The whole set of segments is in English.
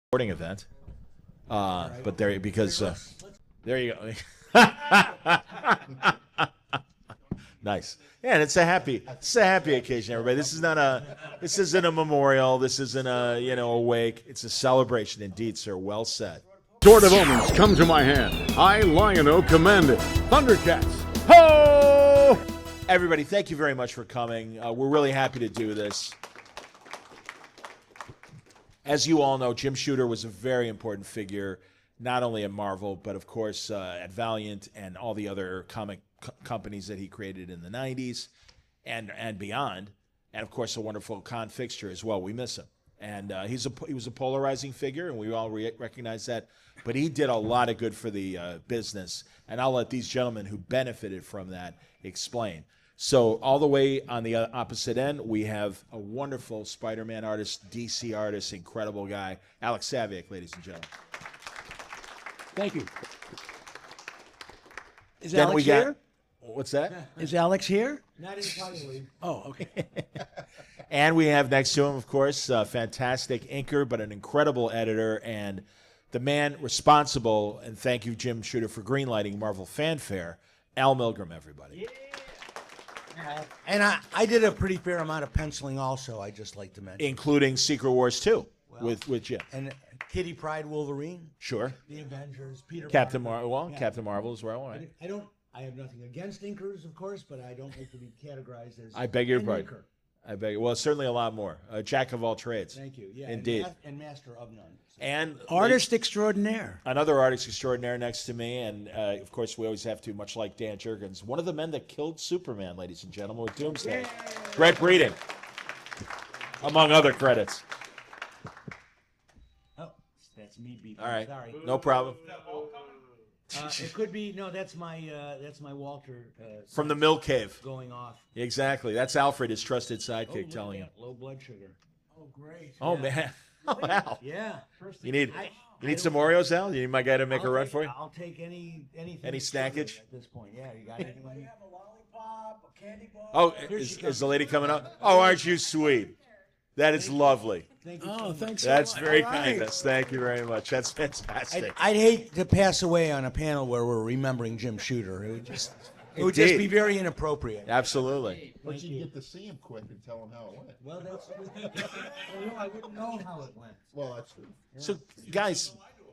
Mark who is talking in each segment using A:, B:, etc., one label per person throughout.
A: sporting event. But there, because there you go. Nice. Yeah, and it's a happy occasion, everybody. This isn't a memorial. This isn't a wake. It's a celebration, indeed, sir. Well said.
B: Sword of omens, come to my hand. I, Lion-O, command it. Thundercats, ho!
A: Everybody, thank you very much for coming. We're really happy to do this. As you all know, Jim Shooter was a very important figure, not only at Marvel, but of course at Valiant and all the other comic companies that he created in the 90s and beyond. And of course, a wonderful con fixture as well. We miss him. And he was a polarizing figure, and we all recognize that. But he did a lot of good for the business. And I'll let these gentlemen who benefited from that explain. So all the way on the opposite end, we have a wonderful Spider-Man artist, DC artist, incredible guy, Alex Saviak, ladies and gentlemen.
C: Thank you. Is
A: Then
C: Alex here?
A: What's that?
C: Is Alex here?
D: Not entirely.
C: Oh, okay.
A: And we have next to him, of course, a fantastic inker, but an incredible editor, and the man responsible, and thank you, Jim Shooter, for greenlighting Marvel Fanfare, Al Milgram, everybody.
D: Yeah. And I did a pretty fair amount of penciling also, I'd just like to mention.
A: Including Secret Wars 2 with Jim.
D: And Kitty Pryde Wolverine.
A: Sure.
D: The Avengers. Peter
A: Captain
D: Parker.
A: Marvel. Well,
D: Yeah.
A: Captain Marvel as well. Right.
D: I have nothing against inkers, of course, but I don't like to be categorized as
A: I beg your
D: an
A: pardon.
D: inker.
A: I beg. Well, certainly a lot more. A jack of all trades.
D: Thank you. Yeah.
A: Indeed.
D: And master of none. So.
A: And
C: Artist extraordinaire.
A: another artist extraordinaire next to me, and of course we always have to, much like Dan Jurgens, one of the men that killed Superman, ladies and gentlemen, with Doomsday. Brett Breeden, among other credits.
D: Oh, that's me beeping.
A: All right,
D: Sorry.
A: no problem.
D: It could be that's my Walter
A: From the Mill Cave.
D: going off.
A: Exactly. That's Alfred, his trusted sidekick, telling him.
D: Low blood sugar. Oh, great.
A: Oh man. Oh Al.
D: Yeah.
A: You need some Oreos, Al? You need my guy to make a run for you?
D: I'll take anything.
A: Any snackage?
D: At this point, yeah. You got anything?
E: We have a lollipop, a candy bar.
A: Oh, is the lady coming up? Oh, aren't you sweet? That is lovely.
D: Thank you.
C: Oh, thanks.
A: That's
C: so much.
A: very
C: All
A: kind
C: right.
A: of us. Thank you very much. That's fantastic.
D: I'd hate to pass away on a panel where we're remembering Jim Shooter. It would just
A: Indeed.
D: be very inappropriate.
A: Absolutely.
F: But you get to see him quick and tell him how it went.
D: Well, I wouldn't know how it went.
F: Well, that's true.
A: So, guys,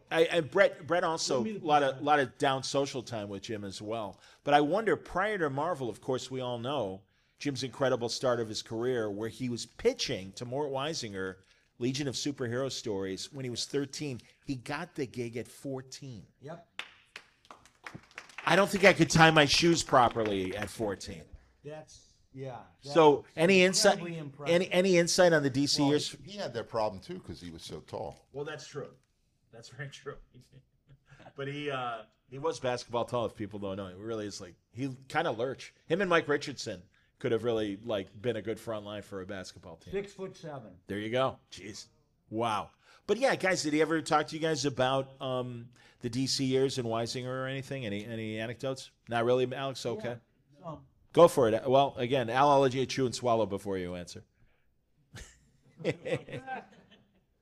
A: and Brett also a lot of down social time with Jim as well. But I wonder, prior to Marvel, of course, we all know Jim's incredible start of his career, where he was pitching to Mort Weisinger Legion of Superhero Stories when he was 13. He got the gig at 14.
D: Yep.
A: I don't think I could tie my shoes properly at 14.
D: Yeah.
A: So, any insight?
D: incredibly impressive.
A: Any insight on the DC
F: Well,
A: years?
F: he had that problem too because he was so tall.
A: Well, that's true. That's very true. But he was basketball tall. If people don't know, he really is he kind of lurch. Him and Mike Richardson could have really been a good front line for a basketball team.
D: 6'7".
A: There you go. Jeez, wow. But yeah, guys, did he ever talk to you guys about the DC years and Weisinger or anything? Any anecdotes? Not really, Alex. Okay, go for it. Well, again, I'll let you chew and swallow before you answer.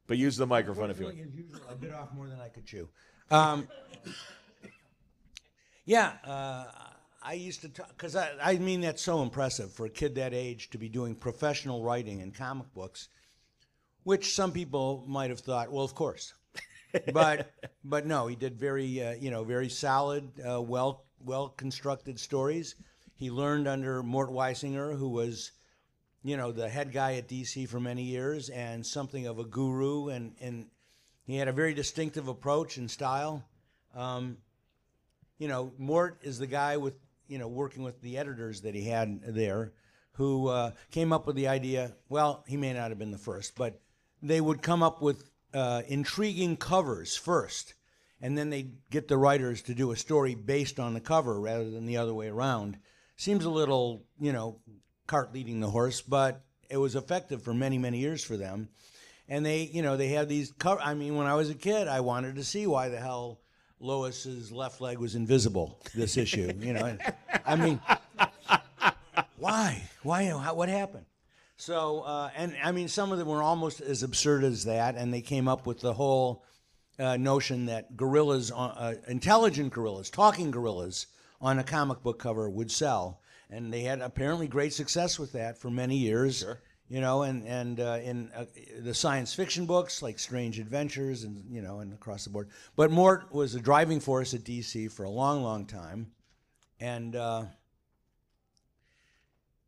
A: But use the microphone if you want.
D: As usual, I bit off more than I could chew. I used to talk, because I mean that's so impressive for a kid that age to be doing professional writing in comic books, which some people might have thought, well, of course. But no, he did very solid, well constructed stories. He learned under Mort Weisinger, who was, the head guy at DC for many years and something of a guru, and he had a very distinctive approach and style. Mort is the guy with, working with the editors that he had there, who came up with the idea. Well, he may not have been the first, but they would come up with intriguing covers first, and then they'd get the writers to do a story based on the cover rather than the other way around. Seems a little, cart leading the horse, but it was effective for many, many years for them. And they have these when I was a kid, I wanted to see why the hell Lois's left leg was invisible this issue. Why? What happened? So, and I mean, some of them were almost as absurd as that, and they came up with the whole notion that gorillas, intelligent gorillas, talking gorillas, on a comic book cover would sell, and they had apparently great success with that for many years.
A: Sure.
D: You know, and in the science fiction books like Strange Adventures, and and across the board. But Mort was a driving force at DC for a long, long time, and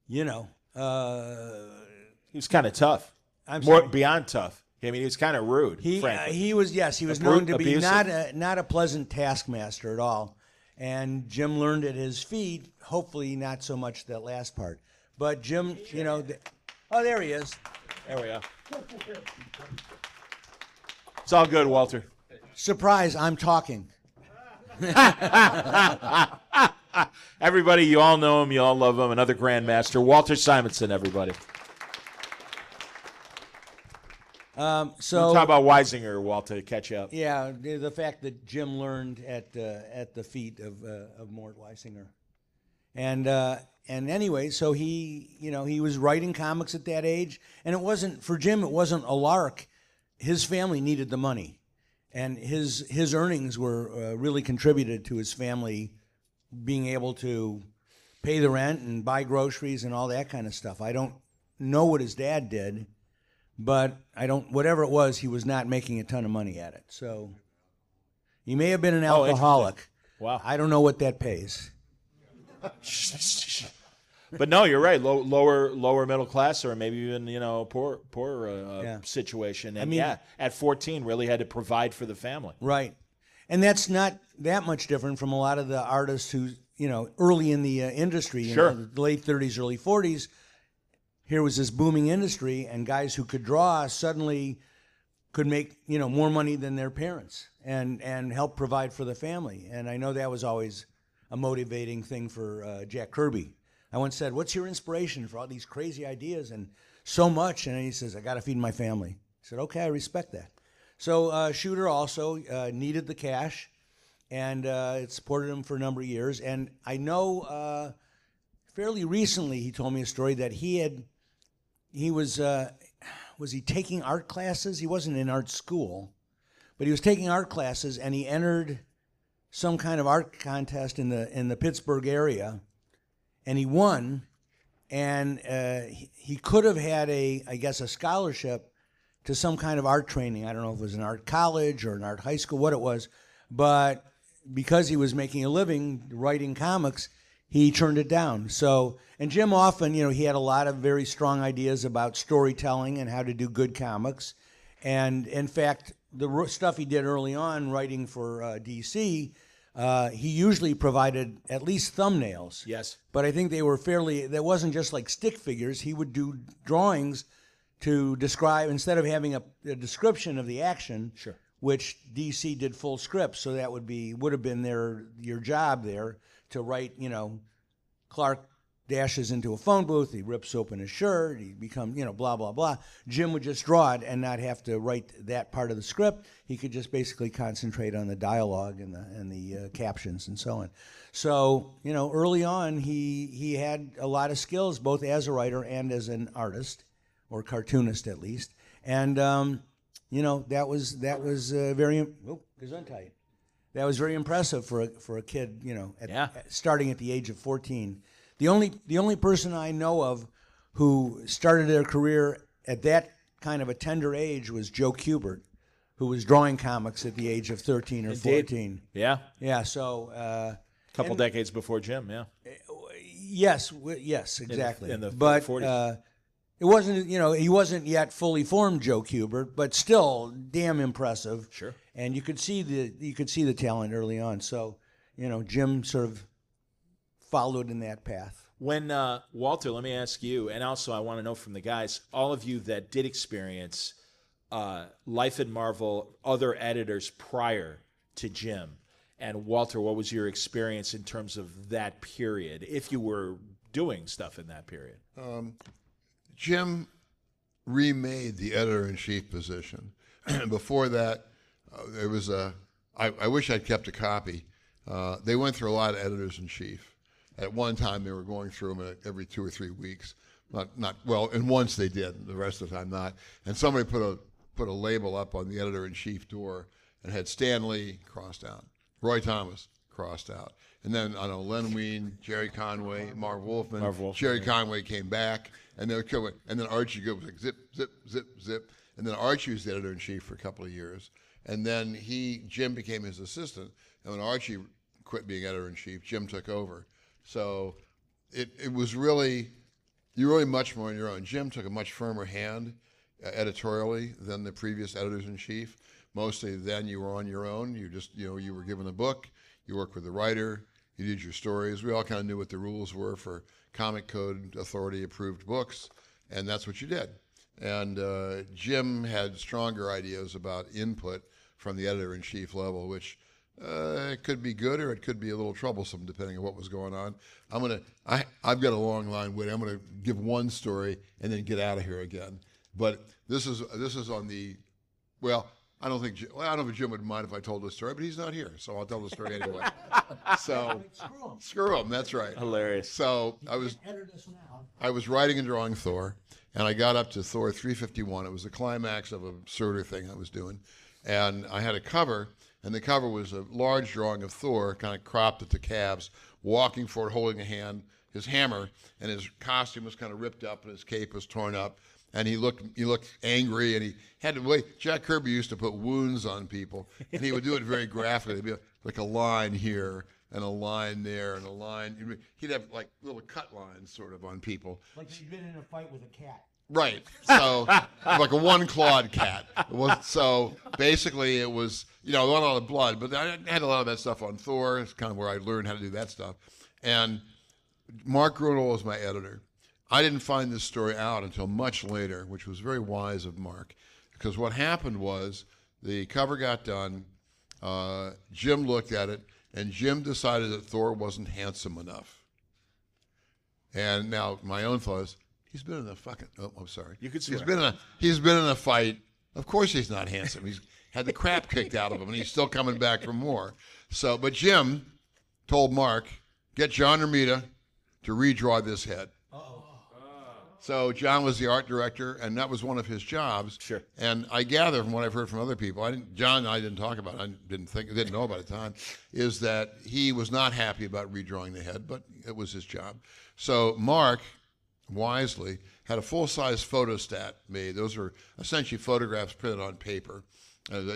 A: he was kind of tough.
D: I'm
A: More
D: sorry?
A: beyond tough. I mean, he was kind of rude. Frankly.
D: He was known to be not a pleasant taskmaster at all, and Jim learned at his feet. Hopefully, not so much that last part, but Jim, oh, there he is.
A: There we go. It's all good, Walter.
D: Surprise! I'm talking.
A: Everybody, you all know him. You all love him. Another grandmaster, Walter Simonson. Everybody.
D: So
A: We'll talk about Weisinger, Walter, to catch up.
D: yeah, the fact that Jim learned at the feet of Mort Weisinger, and anyway, so he was writing comics at that age, and it wasn't for Jim. It wasn't a lark. His family needed the money, and his earnings were really contributed to his family being able to pay the rent and buy groceries and all that kind of stuff. I don't know what his dad did, but whatever it was, he was not making a ton of money at it. So he may have been an alcoholic.
A: Wow.
D: I don't know what that pays.
A: But no, you're right. Lower middle class, or maybe even poor situation. And
D: I mean,
A: at 14, really had to provide for the family.
D: Right. And that's not that much different from a lot of the artists who, early in the industry,
A: Sure.
D: the late 30s, early 40s, here was this booming industry, and guys who could draw suddenly could make, more money than their parents and help provide for the family. And I know that was always a motivating thing for Jack Kirby. I once said, "What's your inspiration for all these crazy ideas and so much?" And he says, "I got to feed my family." I said, "Okay, I respect that." So Shooter also needed the cash, and it supported him for a number of years. And I know fairly recently he told me a story that he was he taking art classes? He wasn't in art school, but he was taking art classes, and he entered some kind of art contest in the Pittsburgh area, and he won. And he could have had a scholarship to some kind of art training. I don't know if it was an art college or an art high school, what it was, but because he was making a living writing comics, he turned it down. So, and Jim often, he had a lot of very strong ideas about storytelling and how to do good comics. And in fact, the stuff he did early on writing for DC, he usually provided at least thumbnails.
A: Yes.
D: But I think they were that wasn't just like stick figures. He would do drawings to describe, instead of having a description of the action,
A: Sure.
D: which DC did full scripts, so that would have been your job there to write, Clark dashes into a phone booth, he rips open his shirt, he becomes, blah, blah, blah. Jim would just draw it and not have to write that part of the script. He could just basically concentrate on the dialogue and the captions and so on. So, early on, he had a lot of skills, both as a writer and as an artist, or cartoonist at least. And, that was very, gesundheit. That was very impressive for a kid, starting at the age of 14. The only person I know of who started their career at that kind of a tender age was Joe Kubert, who was drawing comics at the age of 13 or
A: Indeed.
D: 14.
A: Yeah.
D: Yeah, so...
A: A couple decades before Jim, yeah.
D: Yes, exactly.
A: In the
D: but
A: 40s.
D: It wasn't, he wasn't yet fully formed Joe Kubert, but still damn impressive.
A: Sure.
D: And you could see the talent early on. So, Jim sort of followed in that path.
A: When Walter, let me ask you, and also I want to know from the guys, all of you that did experience life at Marvel, other editors prior to Jim, and Walter, what was your experience in terms of that period, if you were doing stuff in that period?
G: Jim remade the editor-in-chief position. Before that, there was I wish I'd kept a copy. They went through a lot of editors-in-chief. At one time, they were going through them every 2 or 3 weeks. not well, and once they did, the rest of the time not. And somebody put a label up on the editor-in-chief door and had Stan Lee crossed out, Roy Thomas crossed out. And then, I don't know, Len Wein, Jerry Conway, Marv Wolfman. Jerry Conway came back, and then Archie Good was like zip, zip, zip, zip. And then Archie was the editor-in-chief for a couple of years. And then Jim became his assistant. And when Archie quit being editor-in-chief, Jim took over. So it was really, you're really much more on your own. Jim took a much firmer hand editorially than the previous editors-in-chief. Mostly then you were on your own. You were given a book. You worked with the writer. You did your stories. We all kind of knew what the rules were for Comic Code Authority approved books, and that's what you did. And Jim had stronger ideas about input from the editor-in-chief level, which it could be good or it could be a little troublesome depending on what was going on. I've got a long line waiting. I'm going to give one story and then get out of here again. But this is on the, well, I don't know if Jim would mind if I told this story, but he's not here, so I'll tell the story anyway. So screw him. That's right.
A: Hilarious.
G: So I was writing and drawing Thor, and I got up to Thor 351. It was the climax of a absurder thing I was doing, and I had a cover, and the cover was a large drawing of Thor, kind of cropped at the calves, walking forward, holding a hand, his hammer, and his costume was kind of ripped up, and his cape was torn up. And he looked angry, and he had to wait. Jack Kirby used to put wounds on people, and he would do it very graphically. It'd be like a line here and a line there and a line. He'd have like little cut lines sort of on people.
D: Like he'd been in a fight with a cat.
G: Right. So like a one-clawed cat. So basically it was, a lot of blood, but I had a lot of that stuff on Thor. It's kind of where I learned how to do that stuff. And Mark Grunwald was my editor. I didn't find this story out until much later, which was very wise of Mark, because what happened was the cover got done, Jim looked at it, and Jim decided that Thor wasn't handsome enough. And now my own thought is, he's been in a fucking, oh, I'm sorry.
A: You could swear.
G: He's been in a fight. Of course he's not handsome. He's had the crap kicked out of him, and he's still coming back for more. So, but Jim told Mark, get John Romita to redraw this head. So John was the art director, and that was one of his jobs.
A: Sure.
G: And I gather from what I've heard from other people, John and I didn't talk about it, I didn't know about it at the time, is that he was not happy about redrawing the head, but it was his job. So Mark, wisely, had a full-size photostat made. Those are essentially photographs printed on paper, and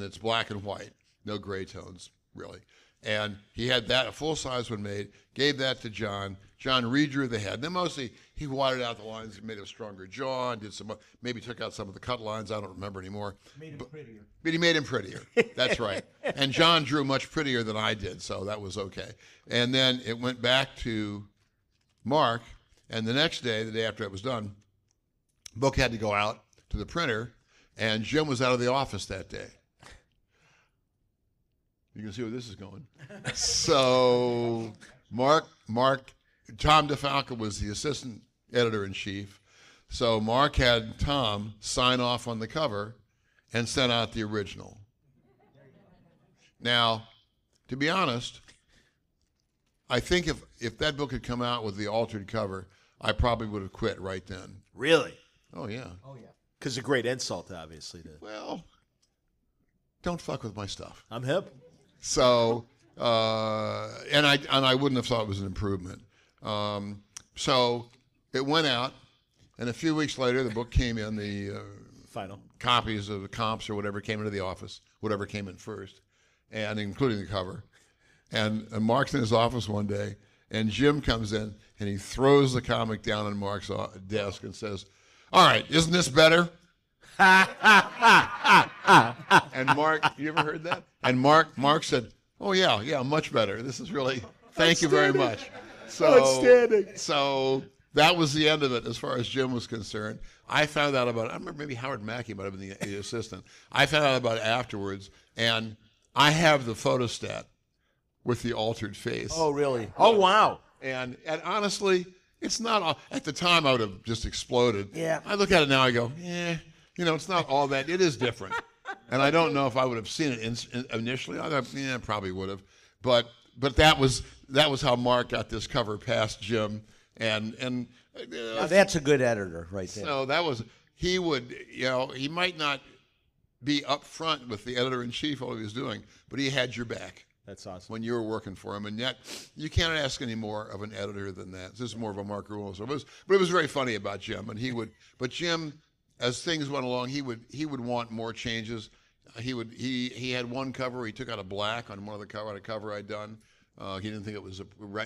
G: it's black and white, no gray tones, really. And he had that, a full-size one made, gave that to John. John redrew the head. Then mostly he widened out the lines, made a stronger jaw, and did maybe took out some of the cut lines. I don't remember anymore.
D: Made him prettier.
G: But he made him prettier. That's right. And John drew much prettier than I did, so that was okay. And then it went back to Mark, and the next day, the day after it was done, the book had to go out to the printer, and Jim was out of the office that day. You can see where this is going. So Tom DeFalco was the assistant editor-in-chief. So Mark had Tom sign off on the cover and sent out the original. Now, to be honest, I think if that book had come out with the altered cover, I probably would have quit right then.
A: Really?
G: Oh, yeah.
D: Oh, yeah.
A: Because a great insult, obviously.
G: Well, don't fuck with my stuff.
A: I'm hip.
G: So, and I wouldn't have thought it was an improvement. So it went out, and a few weeks later, the book came in, the
A: Final
G: copies of the comps or whatever came into the office, whatever came in first, and including the cover. And Mark's in his office one day, and Jim comes in, and he throws the comic down on Mark's desk and says, "All right, isn't this better?" And Mark, you ever heard that? And Mark said, "Oh yeah, much better. This is really, thank you very much."
A: Outstanding.
G: So that was the end of it as far as Jim was concerned. I found out about it. I remember maybe Howard Mackey might have been the assistant. I found out about it afterwards, and I have the photostat with the altered face.
A: Oh, really? Oh, wow.
G: And honestly, it's not all, at the time I would have just exploded.
D: Yeah.
G: I look at it now, I go, it's not all that. It is different. And I don't know if I would have seen it initially. I thought, probably would have. But that was how Mark got this cover past Jim. And
D: Now that's a good editor right there.
G: So that was, he would, he might not be upfront with the editor-in-chief what he was doing, but he had your back.
A: That's awesome.
G: When you were working for him, and yet you can't ask any more of an editor than that. This is more of a Mark Ruhl. So but it was very funny about Jim, and but Jim, as things went along, he would want more changes. He had one cover. He took out a black on one of the cover I'd done. He didn't think it was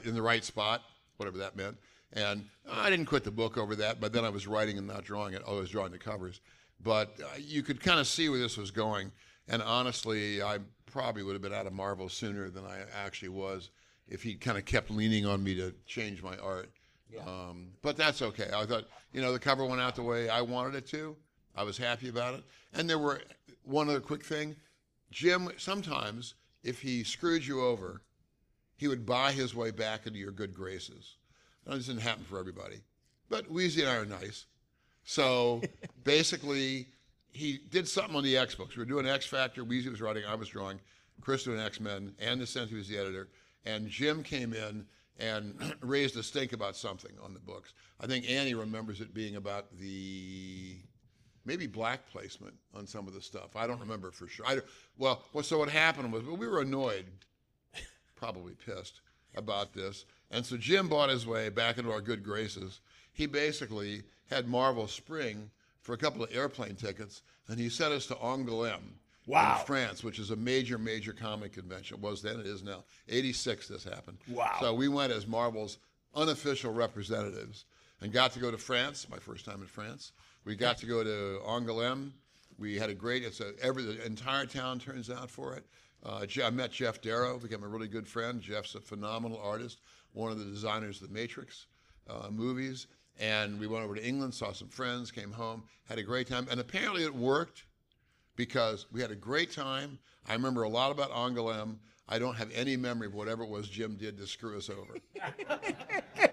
G: in the right spot, whatever that meant. And I didn't quit the book over that, but then I was writing and not drawing it. I was drawing the covers. But you could kind of see where this was going. And honestly, I probably would have been out of Marvel sooner than I actually was if he kind of kept leaning on me to change my art. Yeah. But that's okay. I thought, the cover went out the way I wanted it to. I was happy about it. And there were one other quick thing. Jim, sometimes, if he screwed you over, he would buy his way back into your good graces. Now, this didn't happen for everybody. But Weezy and I are nice. So basically, he did something on the X books. We were doing X Factor. Weezy was writing, I was drawing. Chris doing X-Men, and He was the editor. And Jim came in and raised a stink about something on the books. I think Annie remembers it being about maybe black placement on some of the stuff. I don't remember for sure. So what happened was, we were annoyed, probably pissed about this. And so Jim bought his way back into our good graces. He basically had Marvel spring for a couple of airplane tickets, and he sent us to Angoulême in France, which is a major, major comic convention. It was then, it is now. 86 this happened. Wow. So we went as Marvel's unofficial representatives and got to go to France, my first time in France. We got to go to Angoulême. We had a great, the entire town turns out for it. I met Jeff Darrow, became a really good friend. Jeff's a phenomenal artist, one of the designers of the Matrix movies. And we went over to England, saw some friends, came home, had a great time. And apparently it worked because we had a great time. I remember a lot about Angoulême. I don't have any memory of whatever it was Jim did to screw us over.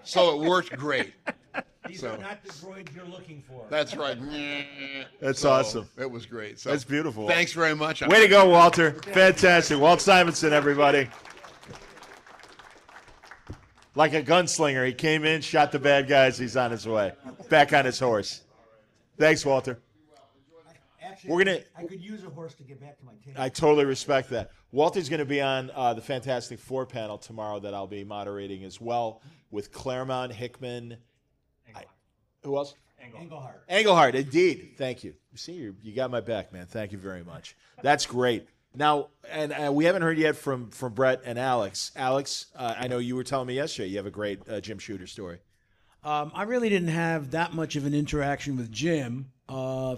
G: So it worked great.
D: These are not the droids you're looking for.
G: That's right.
A: That's awesome.
G: It was great. So
A: that's beautiful.
G: Thanks very much.
A: Way to go, Walter. Fantastic. Walt Simonson, everybody. Like a gunslinger, he came in, shot the bad guys, he's on his way. Back on his horse. Thanks, Walter.
D: Actually, I could use a horse to get back to my table.
A: I totally respect that. Walter's going to be on the Fantastic Four panel tomorrow that I'll be moderating as well with Claremont, Hickman. Who else? Engelhardt, indeed. Thank you. See, you got my back, man. Thank you very much. That's great. Now, and we haven't heard yet from Brett and Alex. Alex, I know you were telling me yesterday you have a great Jim Shooter story.
C: I really didn't have that much of an interaction with Jim.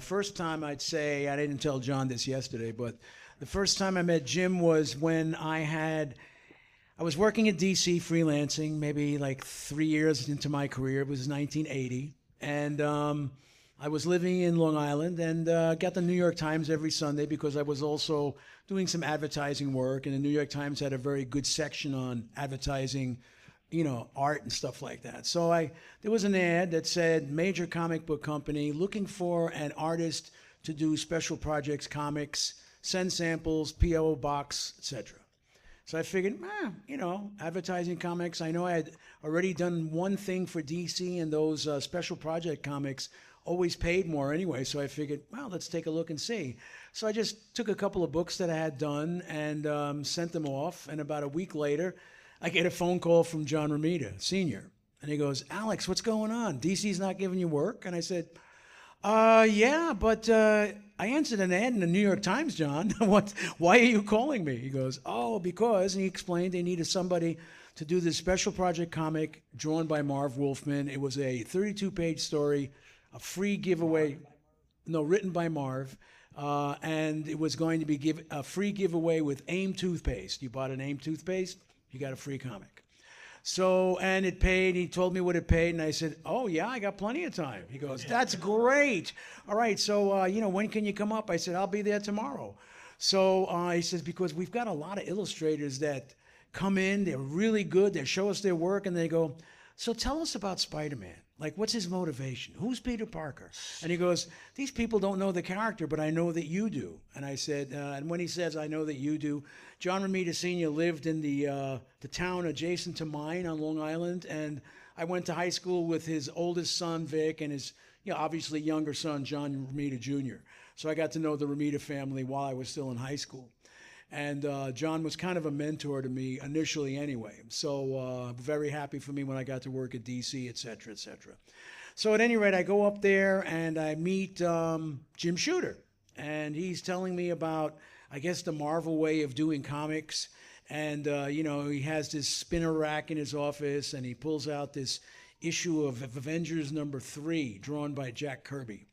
C: First time I'd say, I didn't tell John this yesterday, but the first time I met Jim was when I was working at DC freelancing, maybe like 3 years into my career. It was 1980. And I was living in Long Island and got the New York Times every Sunday because I was also doing some advertising work. And the New York Times had a very good section on advertising, art and stuff like that. So there was an ad that said, major comic book company looking for an artist to do special projects, comics, send samples, P.O. box, etc. So I figured, advertising comics. I know I had already done one thing for DC, and those special project comics always paid more anyway. So I figured, let's take a look and see. So I just took a couple of books that I had done and sent them off. And about a week later, I get a phone call from John Romita, Sr. And he goes, Alex, what's going on? DC's not giving you work? And I said, yeah, but I answered an ad in the New York Times, John. Why are you calling me? He goes, because, and he explained they needed somebody to do this special project comic drawn by Marv Wolfman. It was a 32-page story, a free giveaway, written by Marv, and it was going to be a free giveaway with AIM toothpaste. You bought an AIM toothpaste, you got a free comic. So, and it paid, he told me what it paid, and I said, yeah, I got plenty of time. He goes, that's great. All right, so, when can you come up? I said, I'll be there tomorrow. So he says, because we've got a lot of illustrators that come in, they're really good, they show us their work, and they go, so tell us about Spider-Man. Like, what's his motivation? Who's Peter Parker? And he goes, these people don't know the character, but I know that you do. And I said, and when he says, I know that you do, John Romita Sr. lived in the town adjacent to mine on Long Island, and I went to high school with his oldest son, Vic, and his obviously younger son, John Romita Jr. So I got to know the Romita family while I was still in high school. And John was kind of a mentor to me initially anyway. So very happy for me when I got to work at DC, et cetera, et cetera. So at any rate, I go up there and I meet Jim Shooter. And he's telling me about, I guess, the Marvel way of doing comics. And, he has this spinner rack in his office and he pulls out this issue of Avengers #3 drawn by Jack Kirby.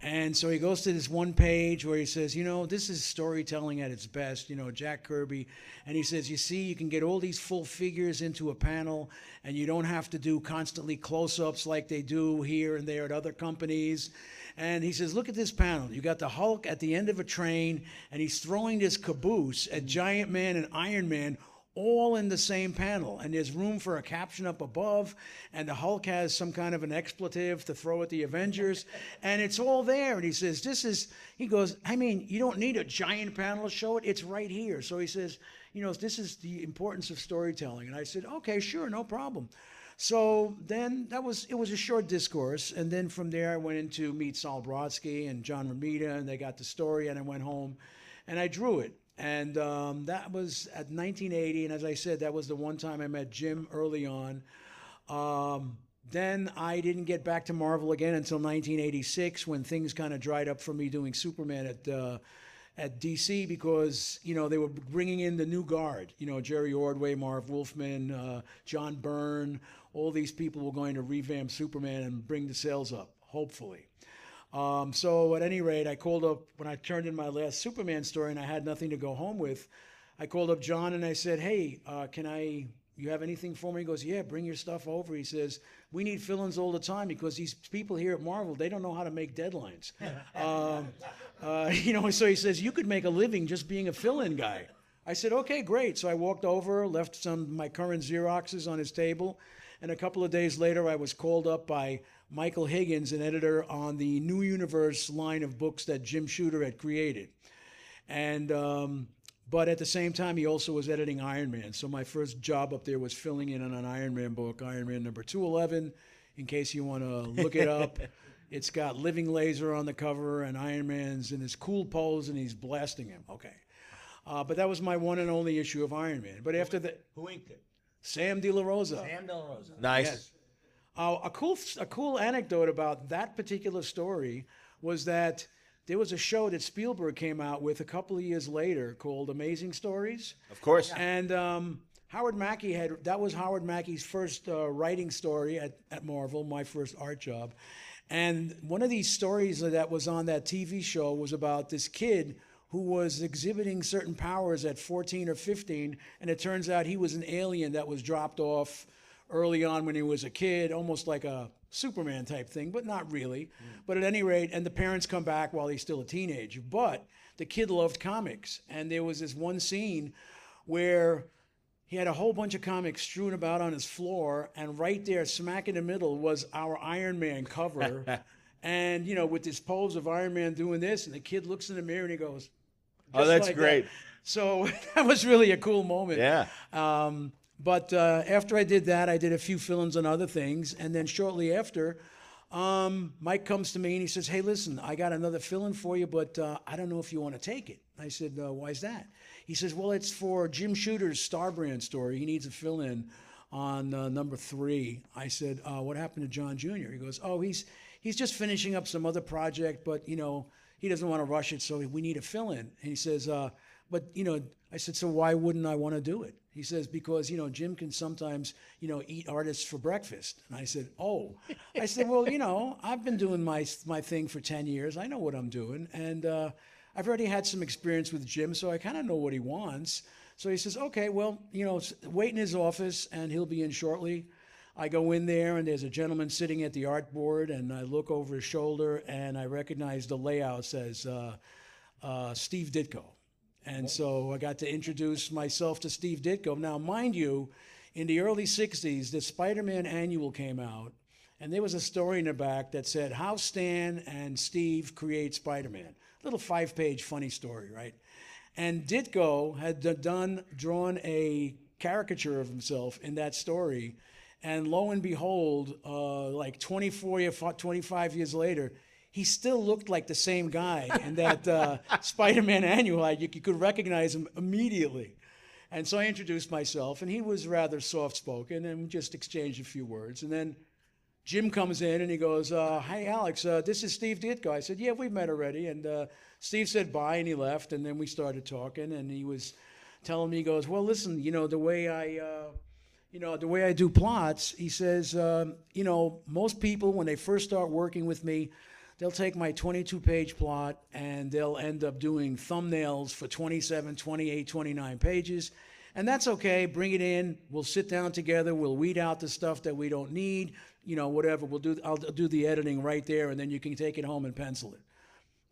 C: And so he goes to this one page where he says, this is storytelling at its best, Jack Kirby. And he says, you see, you can get all these full figures into a panel and you don't have to do constantly close-ups like they do here and there at other companies. And he says, look at this panel. You got the Hulk at the end of a train and he's throwing this caboose at Giant Man and Iron Man all in the same panel, and there's room for a caption up above, and the Hulk has some kind of an expletive to throw at the Avengers, and it's all there. And he says, he goes, you don't need a giant panel to show it, it's right here. So he says, this is the importance of storytelling. And I said, okay, sure, no problem. So then it was a short discourse, and then from there I went in to meet Saul Brodsky and John Romita, and they got the story, and I went home, and I drew it. And that was at 1980, and as I said, that was the one time I met Jim early on. Then I didn't get back to Marvel again until 1986, when things kind of dried up for me doing Superman at DC, because they were bringing in the new guard. Jerry Ordway, Marv Wolfman, John Byrne, all these people were going to revamp Superman and bring the sales up, hopefully. So at any rate, I called up, when I turned in my last Superman story and I had nothing to go home with, I called up John and I said, hey, you have anything for me? He goes, yeah, bring your stuff over. He says, we need fill-ins all the time because these people here at Marvel, they don't know how to make deadlines. So he says, you could make a living just being a fill-in guy. I said, okay, great. So I walked over, left some of my current Xeroxes on his table, and a couple of days later, I was called up by Michael Higgins, an editor on the New Universe line of books that Jim Shooter had created. And but at the same time, he also was editing Iron Man. So my first job up there was filling in on an Iron Man book, Iron Man number 211, in case you want to look it up. It's got Living Laser on the cover, and Iron Man's in his cool pose, and he's blasting him. Okay. But that was my one and only issue of Iron Man. But after that...
D: Who inked it?
C: Sam De La Rosa.
D: Sam De La Rosa.
A: Nice.
C: Yes. A cool anecdote about that particular story was that there was a show that Spielberg came out with a couple of years later called Amazing Stories.
A: Of course.
C: And Howard Mackey that was Howard Mackey's first writing story at Marvel, my first art job. And one of these stories that was on that TV show was about this kid who was exhibiting certain powers at 14 or 15, and it turns out he was an alien that was dropped off early on when he was a kid, almost like a Superman type thing, but not really. But at any rate, and the parents come back while he's still a teenager. But the kid loved comics, and there was this one scene where he had a whole bunch of comics strewn about on his floor, and right there, smack in the middle, was our Iron Man cover. And, with this pose of Iron Man doing this, and the kid looks in the mirror and he goes,
A: Oh, that's
C: like
A: great.
C: That. So that was really a cool moment.
A: Yeah.
C: But after I did that, I did a few fill-ins on other things. And then shortly after, Mike comes to me and he says, hey, listen, I got another fill-in for you, but I don't know if you want to take it. I said, why's that? He says, well, it's for Jim Shooter's Starbrand story. He needs a fill-in on number 3. I said, what happened to John Jr.? He goes, oh, he's just finishing up some other project, but, he doesn't want to rush it, so we need a fill-in. And he says, but, I said, so why wouldn't I want to do it? He says, because, Jim can sometimes, eat artists for breakfast. And I said, oh. I said, well, I've been doing my thing for 10 years. I know what I'm doing. And I've already had some experience with Jim, so I kind of know what he wants. So he says, okay, well, wait in his office, and he'll be in shortly. I go in there, and there's a gentleman sitting at the art board, and I look over his shoulder, and I recognize the layout says Steve Ditko. And so I got to introduce myself to Steve Ditko. Now, mind you, in the early 60s, the Spider-Man Annual came out, and there was a story in the back that said, how Stan and Steve create Spider-Man. Little 5-page funny story, right? And Ditko had drawn a caricature of himself in that story, And lo and behold, like 25 years later, he still looked like the same guy in that Spider-Man annual. You could recognize him immediately. And so I introduced myself, and he was rather soft-spoken, and we just exchanged a few words. And then Jim comes in, and he goes, "Hi, Alex, this is Steve Ditko." I said, "Yeah, we've met already." And Steve said bye, and he left, and then we started talking, and he was telling me, he goes, "Well, listen, the way I do plots," he says, "most people, when they first start working with me, they'll take my 22-page plot and they'll end up doing thumbnails for 27, 28, 29 pages. And that's okay. Bring it in. We'll sit down together. We'll weed out the stuff that we don't need. Whatever. I'll do the editing right there, and then you can take it home and pencil it."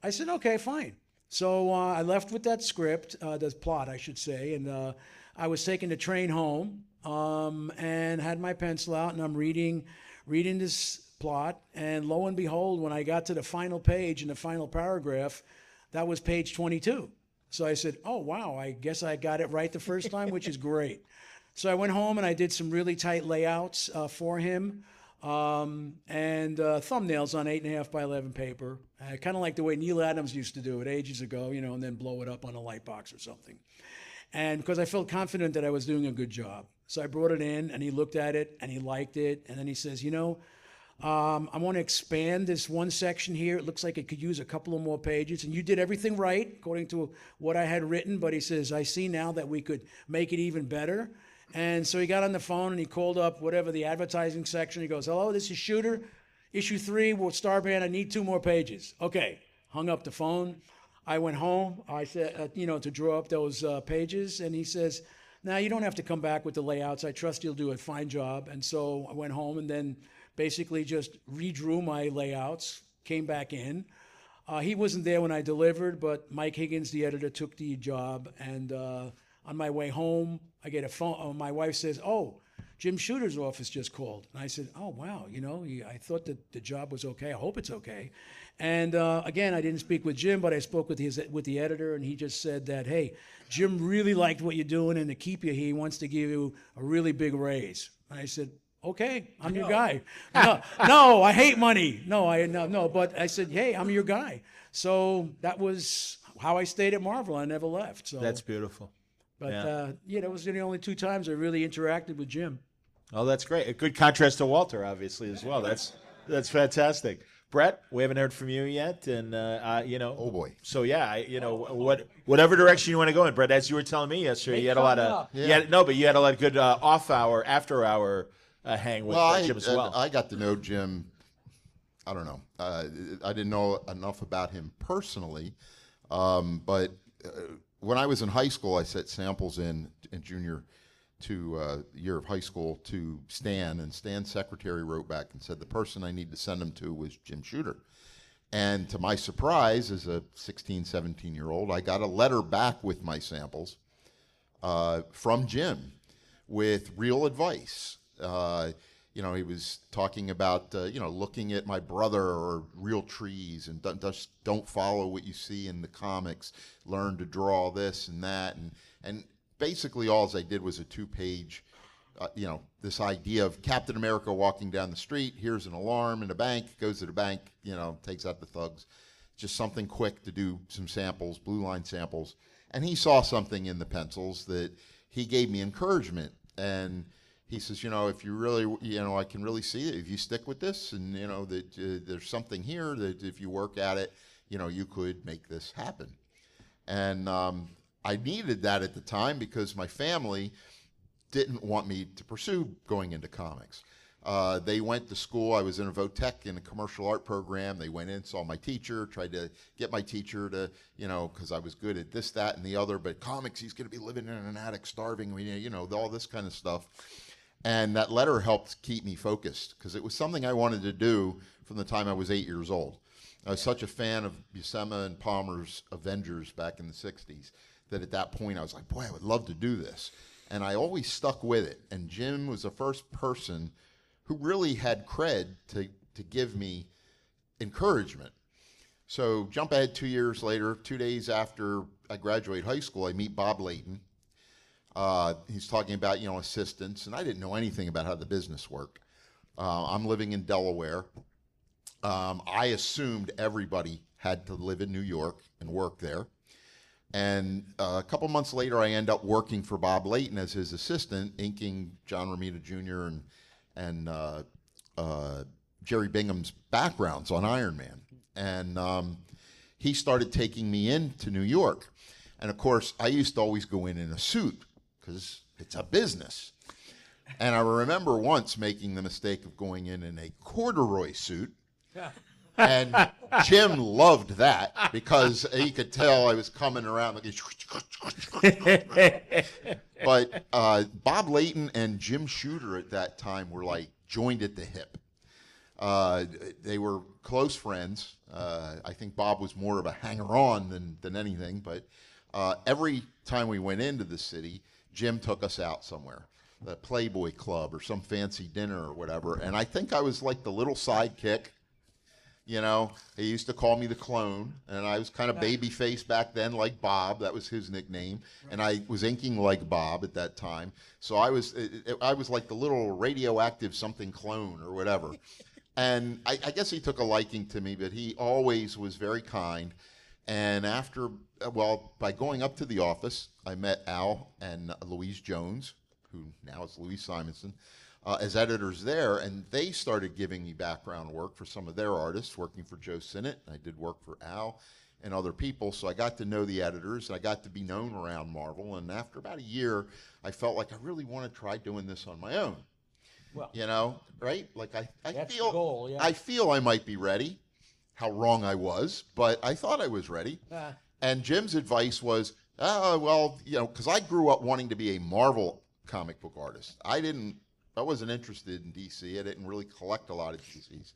C: I said, "Okay, fine." So I left with that script, the plot, I should say, and I was taking the train home and had my pencil out, and I'm reading this plot, and lo and behold, when I got to the final page in the final paragraph, that was page 22. So I said, "Oh, wow, I guess I got it right the first time," which is great. So I went home and I did some really tight layouts for him and thumbnails on 8.5 by 11 paper, kind of like the way Neil Adams used to do it ages ago, and then blow it up on a light box or something. And because I felt confident that I was doing a good job. So I brought it in, and he looked at it, and he liked it, and then he says, "I want to expand this one section here. It looks like it could use a couple of more pages. And you did everything right, according to what I had written." But he says, "I see now that we could make it even better." And so he got on the phone, and he called up whatever the advertising section. He goes, "Hello, this is Shooter, issue 3, Starband. I need 2 more pages." Okay, hung up the phone. I went home. I said, to draw up those pages. And he says, "Now, you don't have to come back with the layouts. I trust you'll do a fine job." And so I went home and then basically just redrew my layouts, came back in. He wasn't there when I delivered, but Mike Higgins, the editor, took the job. And on my way home, I get a phone. My wife says, "Oh, Jim Shooter's office just called." And I said, "Oh, wow, I thought that the job was okay. I hope it's okay." And again, I didn't speak with Jim, but I spoke with the editor, and he just said that, "Hey, Jim really liked what you're doing, and to keep you, he wants to give you a really big raise." And I said, "Okay, I'm your guy." No, I hate money. No. But I said, "Hey, I'm your guy." So that was how I stayed at Marvel. I never left. So
A: That's beautiful.
C: But that was the only 2 times I really interacted with Jim.
A: Oh, that's great. A good contrast to Walter, obviously, as well. That's fantastic. Brett, we haven't heard from you yet, and
F: Oh boy.
A: So whatever direction you want to go in, Brett. As you were telling me yesterday, you had a lot of you had a lot of good after hour hang with Jim as well.
F: I got to know Jim. I don't know. I didn't know enough about him personally, but when I was in high school, I set samples in junior to year of high school to Stan, and Stan's secretary wrote back and said the person I need to send them to was Jim Shooter. And to my surprise, as a 16, 17-year-old, I got a letter back with my samples from Jim with real advice. He was talking about, looking at my brother or real trees, and don't follow what you see in the comics. Learn to draw this and that. And basically all I did was a 2-page, this idea of Captain America walking down the street. Here's an alarm in a bank, goes to the bank, takes out the thugs. Just something quick to do some samples, blue line samples. And he saw something in the pencils that he gave me encouragement. And he says, if you really, I can really see it. If you stick with this and, that there's something here that if you work at it, you could make this happen. And I needed that at the time because my family didn't want me to pursue going into comics. They went to school. I was in a Votech in a commercial art program. They went in, saw my teacher, tried to get my teacher to, because I was good at this, that, and the other. But comics, he's going to be living in an attic, starving, all this kind of stuff. And that letter helped keep me focused because it was something I wanted to do from the time I was 8 years old. I was such a fan of Buscema and Palmer's Avengers back in the 60s that at that point I was like, boy, I would love to do this. And I always stuck with it. And Jim was the first person who really had cred to give me encouragement. So jump ahead 2 years later, 2 days after I graduate high school, I meet Bob Layton, He's talking about, assistants, and I didn't know anything about how the business worked. I'm living in Delaware. I assumed everybody had to live in New York and work there. And a couple months later, I end up working for Bob Layton as his assistant, inking John Romita Jr. and Jerry Bingham's backgrounds on Iron Man. And he started taking me into New York. And of course, I used to always go in a suit because it's a business. And I remember once making the mistake of going in a corduroy suit. And Jim loved that because he could tell I was coming around. But Bob Layton and Jim Shooter at that time were like joined at the hip. They were close friends. I think Bob was more of a hanger-on than anything. But every time we went into the city, Jim took us out somewhere, the Playboy Club or some fancy dinner or whatever. And I think I was like the little sidekick. He used to call me the clone, and I was kind of baby-faced back then, like Bob. That was his nickname, and I was inking like Bob at that time. So I was like the little radioactive something clone or whatever. And I guess he took a liking to me, but he always was very kind. And by going up to the office, I met Al and Louise Jones, who now is Louise Simonson, as editors there, and they started giving me background work for some of their artists, working for Joe Sinnott. I did work for Al and other people, so I got to know the editors, and I got to be known around Marvel, and after about a year, I felt like I really want to try doing this on my own. Well, right? Like I
D: that's
F: feel,
D: the goal, yeah.
F: I feel I might be ready. How wrong I was, but I thought I was ready. And Jim's advice was, because I grew up wanting to be a Marvel comic book artist. I wasn't interested in DC. I didn't really collect a lot of DCs.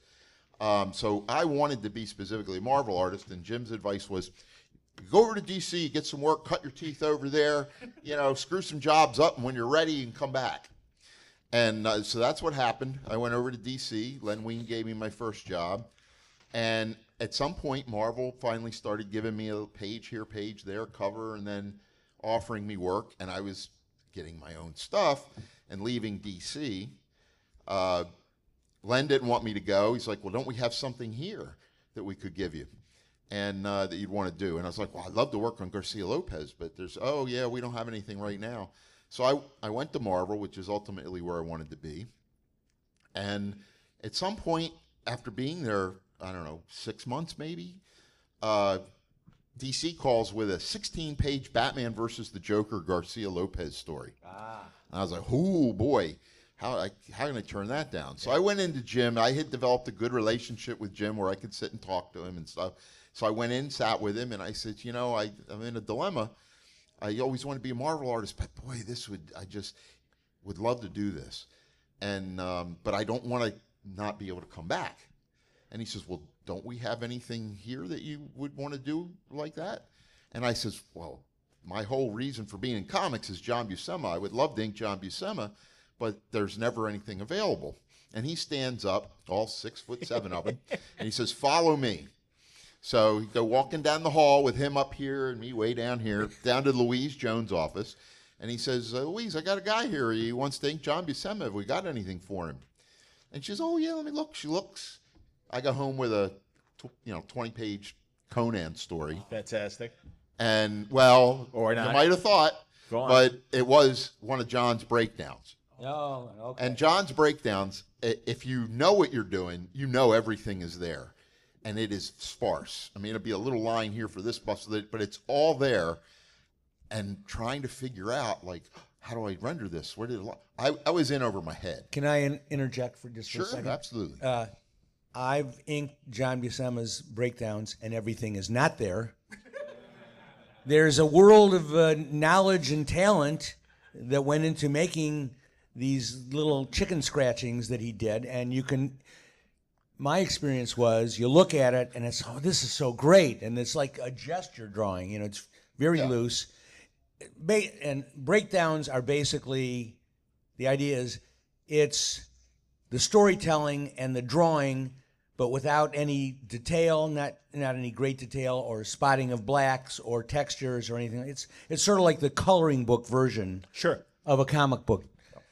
F: So I wanted to be specifically a Marvel artist, and Jim's advice was, go over to DC, get some work, cut your teeth over there, screw some jobs up, and when you're ready, you can come back. And so that's what happened. I went over to DC. Len Wein gave me my first job. And at some point, Marvel finally started giving me a page here, page there, cover, and then offering me work. And I was getting my own stuff and leaving DC. Len didn't want me to go. He's like, well, don't we have something here that we could give you and that you'd want to do? And I was like, well, I'd love to work on Garcia Lopez, but we don't have anything right now. So I went to Marvel, which is ultimately where I wanted to be. And at some point, after being there, I don't know, 6 months maybe, DC calls with a 16-page Batman versus the Joker Garcia Lopez story. And I was like, oh, boy, how can I turn that down? So I went into Jim. I had developed a good relationship with Jim where I could sit and talk to him and stuff. So I went in, sat with him, and I said, I'm in a dilemma. I always want to be a Marvel artist, but boy, I just would love to do this. And but I don't want to not be able to come back. And he says, well, don't we have anything here that you would want to do like that? And I says, well, my whole reason for being in comics is John Buscema. I would love to ink John Buscema, but there's never anything available. And he stands up, all 6'7" of him, and he says, follow me. So you go walking down the hall with him up here and me way down here, down to Louise Jones' office. And he says, Louise, I got a guy here. He wants to ink John Buscema. Have we got anything for him? And she says, oh, yeah, let me look. She looks. I got home with a 20-page Conan story.
A: Fantastic.
F: And, well,
A: or not.
F: You might have thought, but it was one of John's breakdowns.
D: Oh, okay.
F: And John's breakdowns, if you know what you're doing, you know everything is there. And it is sparse. I mean, it'll be a little line here for this bus, but it's all there. And trying to figure out, like, how do I render this? Where did I was in over my head.
D: Can I interject for just a second?
F: Sure, absolutely.
D: I've inked John Buscema's breakdowns, and everything is not there. There's a world of knowledge and talent that went into making these little chicken scratchings that he did, and you can. My experience was you look at it and it's, oh, this is so great, and it's like a gesture drawing. It's very loose. And breakdowns are basically, the idea is it's the storytelling and the drawing but without any detail, not any great detail or spotting of blacks or textures or anything. It's sort of like the coloring book version
A: Sure.
D: of a comic book,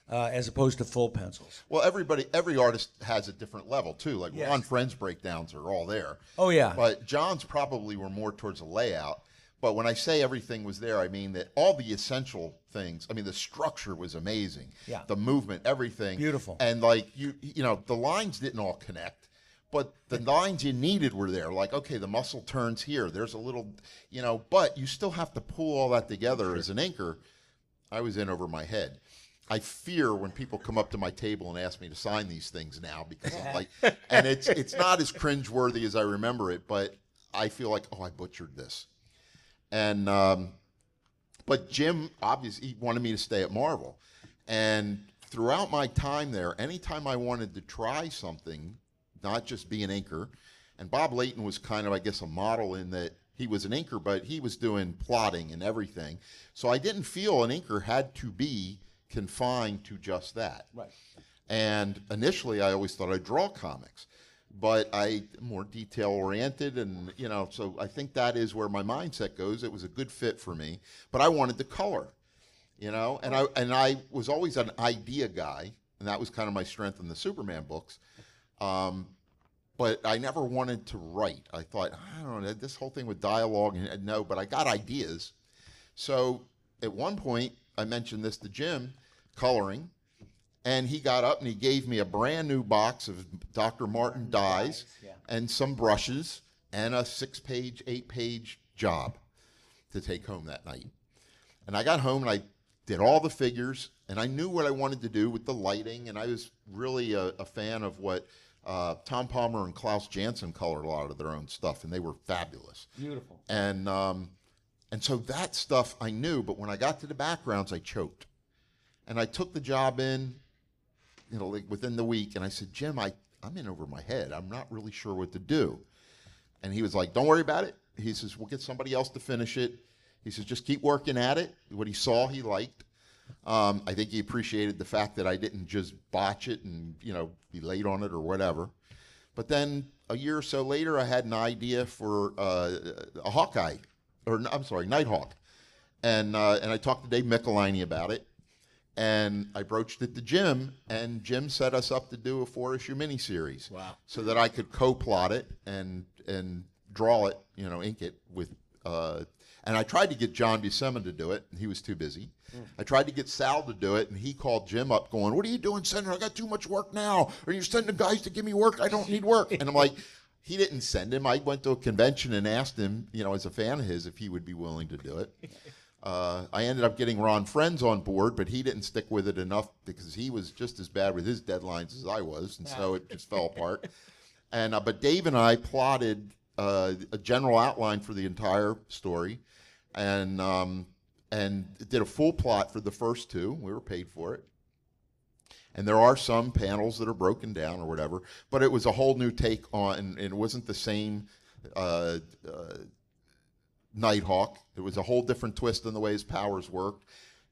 D: as opposed to full pencils.
F: Well, every artist has a different level too. Like
D: Yes.
F: Ron Friend's breakdowns are all there.
D: Oh, yeah.
F: But John's probably were more towards a layout. But when I say everything was there, I mean that all the essential things. I mean, the structure was amazing.
D: Yeah.
F: The movement, everything.
D: Beautiful.
F: And like you know, the lines didn't all connect, but the lines you needed were there. Like, okay, the muscle turns here. There's a little, but you still have to pull all that together. As an inker, I was in over my head. I fear when people come up to my table and ask me to sign these things now because I'm like, and it's not as cringeworthy as I remember it, but I feel like, oh, I butchered this. And but Jim obviously he wanted me to stay at Marvel, and throughout my time there, anytime I wanted to try something, not just be an inker, and Bob Layton was kind of, I guess, a model in that he was an inker, but he was doing plotting and everything. So I didn't feel an inker had to be confined to just that.
D: Right.
F: And initially, I always thought I'd draw comics, but I'm more detail oriented, and so I think that is where my mindset goes. It was a good fit for me, but I wanted the color, and I was always an idea guy, and that was kind of my strength in the Superman books. But I never wanted to write. I thought, I don't know, this whole thing with dialogue, and no, but I got ideas. So at one point, I mentioned this to Jim, coloring, and he got up and he gave me a brand new box of Dr. Martin dyes and some brushes and a 6-page, 8-page job to take home that night. And I got home and I did all the figures, and I knew what I wanted to do with the lighting, and I was really a fan of what Tom Palmer and Klaus Janson colored a lot of their own stuff, and they were fabulous.
D: Beautiful.
F: And so that stuff I knew, but when I got to the backgrounds, I choked. And I took the job in, like within the week, and I said, Jim, I'm in over my head. I'm not really sure what to do. And he was like, don't worry about it. He says, we'll get somebody else to finish it. He says, just keep working at it. What he saw, he liked. I think he appreciated the fact that I didn't just botch it and, be late on it or whatever. But then a year or so later, I had an idea for a Hawkeye, Nighthawk. And I talked to Dave Michelini about it. And I broached it to Jim, and Jim set us up to do a 4-issue miniseries.
A: Wow.
F: So that I could co-plot it and draw it, ink it with. And I tried to get John Buscema to do it, and he was too busy. I tried to get Sal to do it, and he called Jim up going, what are you doing, Senator? I got too much work now. Are you sending guys to give me work? I don't need work. And I'm like, he didn't send him. I went to a convention and asked him, as a fan of his, if he would be willing to do it. I ended up getting Ron Friends on board, but he didn't stick with it enough because he was just as bad with his deadlines as I was, and so it just fell apart. And but Dave and I plotted a general outline for the entire story, and did a full plot for the first 2. We were paid for it. And there are some panels that are broken down or whatever, but it was a whole new take on, and it wasn't the same Nighthawk. It was a whole different twist in the way his powers worked.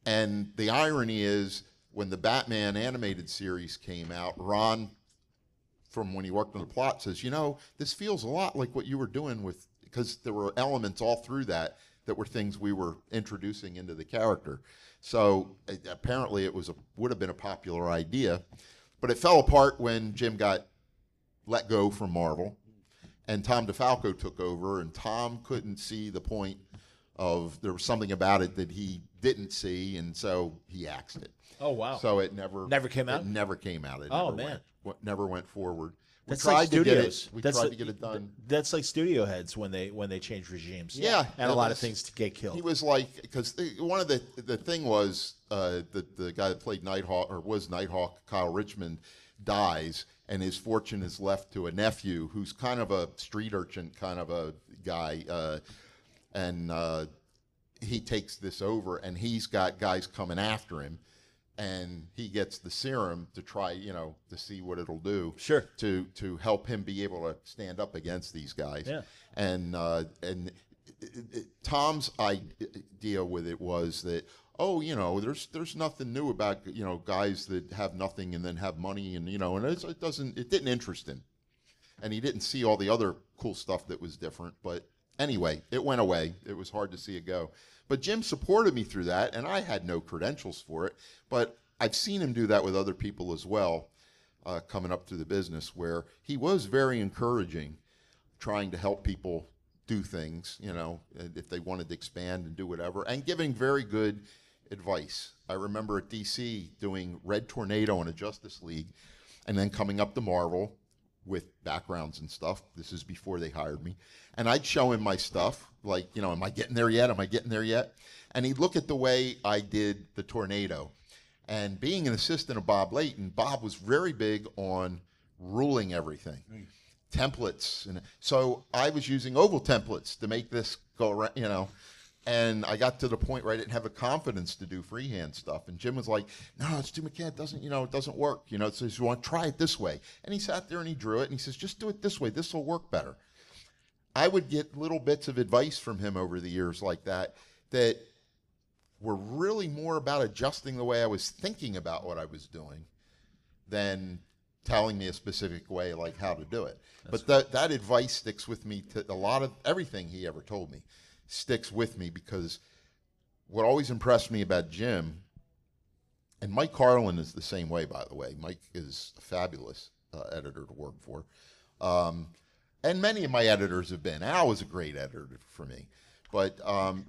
F: And the irony is, when the Batman animated series came out, Ron, from when he worked on the plot, says, this feels a lot like what you were doing with, because there were elements all through that were things we were introducing into the character. So apparently it would have been a popular idea, but it fell apart when Jim got let go from Marvel. And Tom DeFalco took over, and Tom couldn't see the point of, there was something about it that he didn't see, and so he axed it.
A: Oh, wow.
F: So it never
A: came out?
F: It never came out. It never went forward. We
A: That's
F: tried
A: like
F: to
A: studios.
F: We tried to get it done.
A: That's like studio heads when they change regimes.
F: Yeah.
A: And a lot of things to get killed.
F: He was like, because one of the thing was, the guy that played Nighthawk, or was Nighthawk, Kyle Richmond, dies, and his fortune is left to a nephew who's kind of a street urchin kind of a guy, and he takes this over, and he's got guys coming after him, and he gets the serum to try, to see what it'll do.
A: Sure.
F: To help him be able to stand up against these guys.
A: Yeah.
F: And Tom's idea with it was that, there's nothing new about, guys that have nothing and then have money, and, and it didn't interest him. and he didn't see all the other cool stuff that was different. But anyway, it went away. It was hard to see it go. But Jim supported me through that, and I had no credentials for it. But I've seen him do that with other people as well, coming up through the business, where he was very encouraging, trying to help people do things, you know, if they wanted to expand and do whatever, and giving very good advice. I remember at DC doing Red Tornado in a Justice League, and then coming up to Marvel with backgrounds and stuff. This is before they hired me. And I'd show him my stuff, like, you know, am I getting there yet? Am I getting there yet? And he'd look at the way I did the Tornado. And being an assistant of Bob Layton, Bob was very big on ruling everything. Templates. And so I was using oval templates to make this go around, you know. And I got to the point where I didn't have the confidence to do freehand stuff. And Jim was like, no, it's too mechanical. It doesn't, you know, it doesn't work. You know, so you want to try it this way. And he sat there and he drew it and he says, just do it this way. This will work better. I would get little bits of advice from him over the years like that, that were really more about adjusting the way I was thinking about what I was doing than telling me a specific way, like how to do it. But that advice sticks with me to a lot of everything he ever told me. Sticks with me because what always impressed me about Jim, and Mike Carlin is the same way, by the way. Mike is a fabulous editor to work for. And many of my editors have been. Al was a great editor for me. But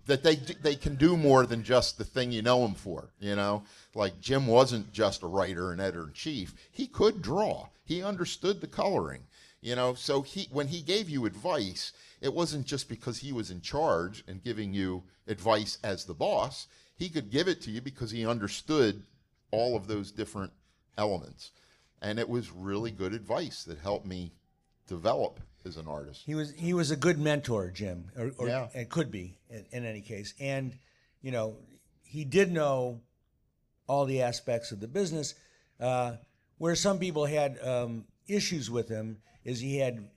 F: that they can do more than just the thing you know him for, you know? Like Jim wasn't just a writer and editor-in-chief. He could draw. He understood the coloring, you know? So when he gave you advice, it wasn't just because he was in charge and giving you advice as the boss. He could give it to you because he understood all of those different elements. And it was really good advice that helped me develop as an artist.
D: He was a good mentor, Jim, or
F: Yeah.
D: it could be in any case. And, you know, he did know all the aspects of the business. Where some people had issues with him is he had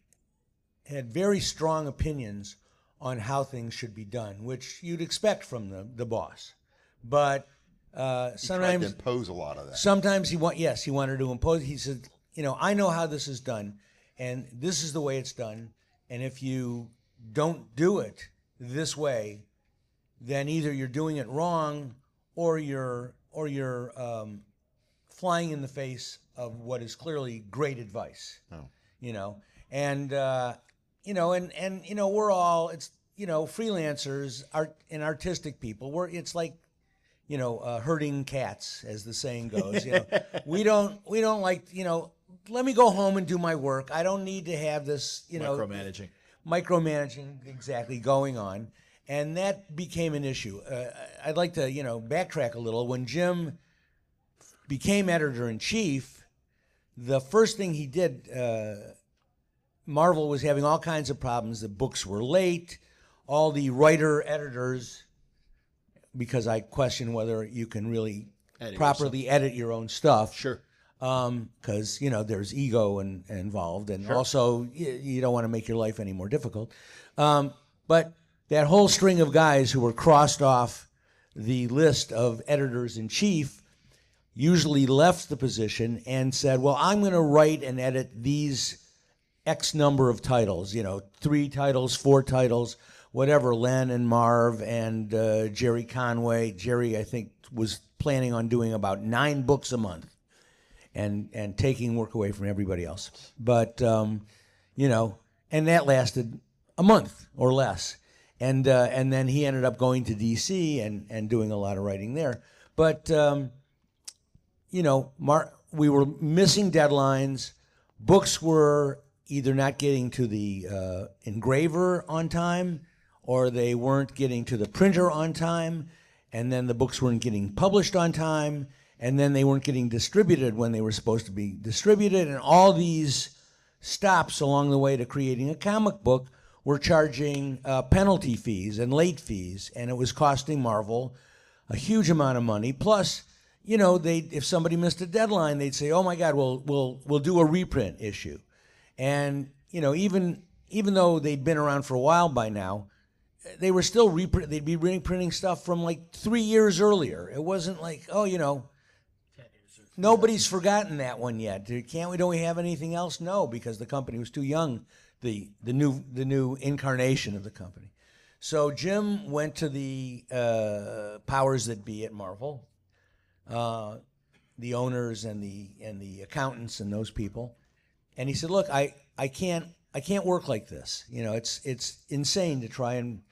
D: very strong opinions on how things should be done, which you'd expect from the boss. But sometimes
F: He tried to impose a lot of that.
D: Sometimes he wanted to impose. He said, you know, I know how this is done, and this is the way it's done. And if you don't do it this way, then either you're doing it wrong, or you're flying in the face of what is clearly great advice.
F: Oh.
D: You know, and we're all, it's, you know, freelancers, artistic people. It's like, you know, herding cats, as the saying goes. You know, we don't like, you know, let me go home and do my work. I don't need to have this, you know, micromanaging exactly going on. And that became an issue. I'd like to, you know, backtrack a little. When Jim became editor-in-chief, the first thing he did, Marvel was having all kinds of problems. The books were late. All the writer-editors, because I question whether you can really properly edit your own stuff.
A: Sure.
D: Because, you know, there's ego involved, and also you don't want to make your life any more difficult. But that whole string of guys who were crossed off the list of editors-in-chief usually left the position and said, well, I'm going to write and edit these X number of titles, you know, 3 titles, 4 titles, whatever, Len and Marv and Jerry Conway. Jerry, I think, was planning on doing about 9 books a month and taking work away from everybody else. But, you know, and that lasted a month or less. And then he ended up going to D.C. and doing a lot of writing there. But, you know, we were missing deadlines. Books were either not getting to the engraver on time, or they weren't getting to the printer on time, and then the books weren't getting published on time, and then they weren't getting distributed when they were supposed to be distributed, and all these stops along the way to creating a comic book were charging penalty fees and late fees, and it was costing Marvel a huge amount of money. Plus, you know, if somebody missed a deadline, they'd say, "Oh my God, we'll do a reprint issue," and you know, even though they'd been around for a while by now, they were still they'd be reprinting stuff from like 3 years earlier. It wasn't like, oh, you know, Nobody's forgotten that one yet. Don't we have anything else? No, because the company was too young. The new incarnation of the company. So Jim went to the powers that be at Marvel, the owners and the accountants and those people, and he said, "Look, I can't work like this. You know, it's insane to try and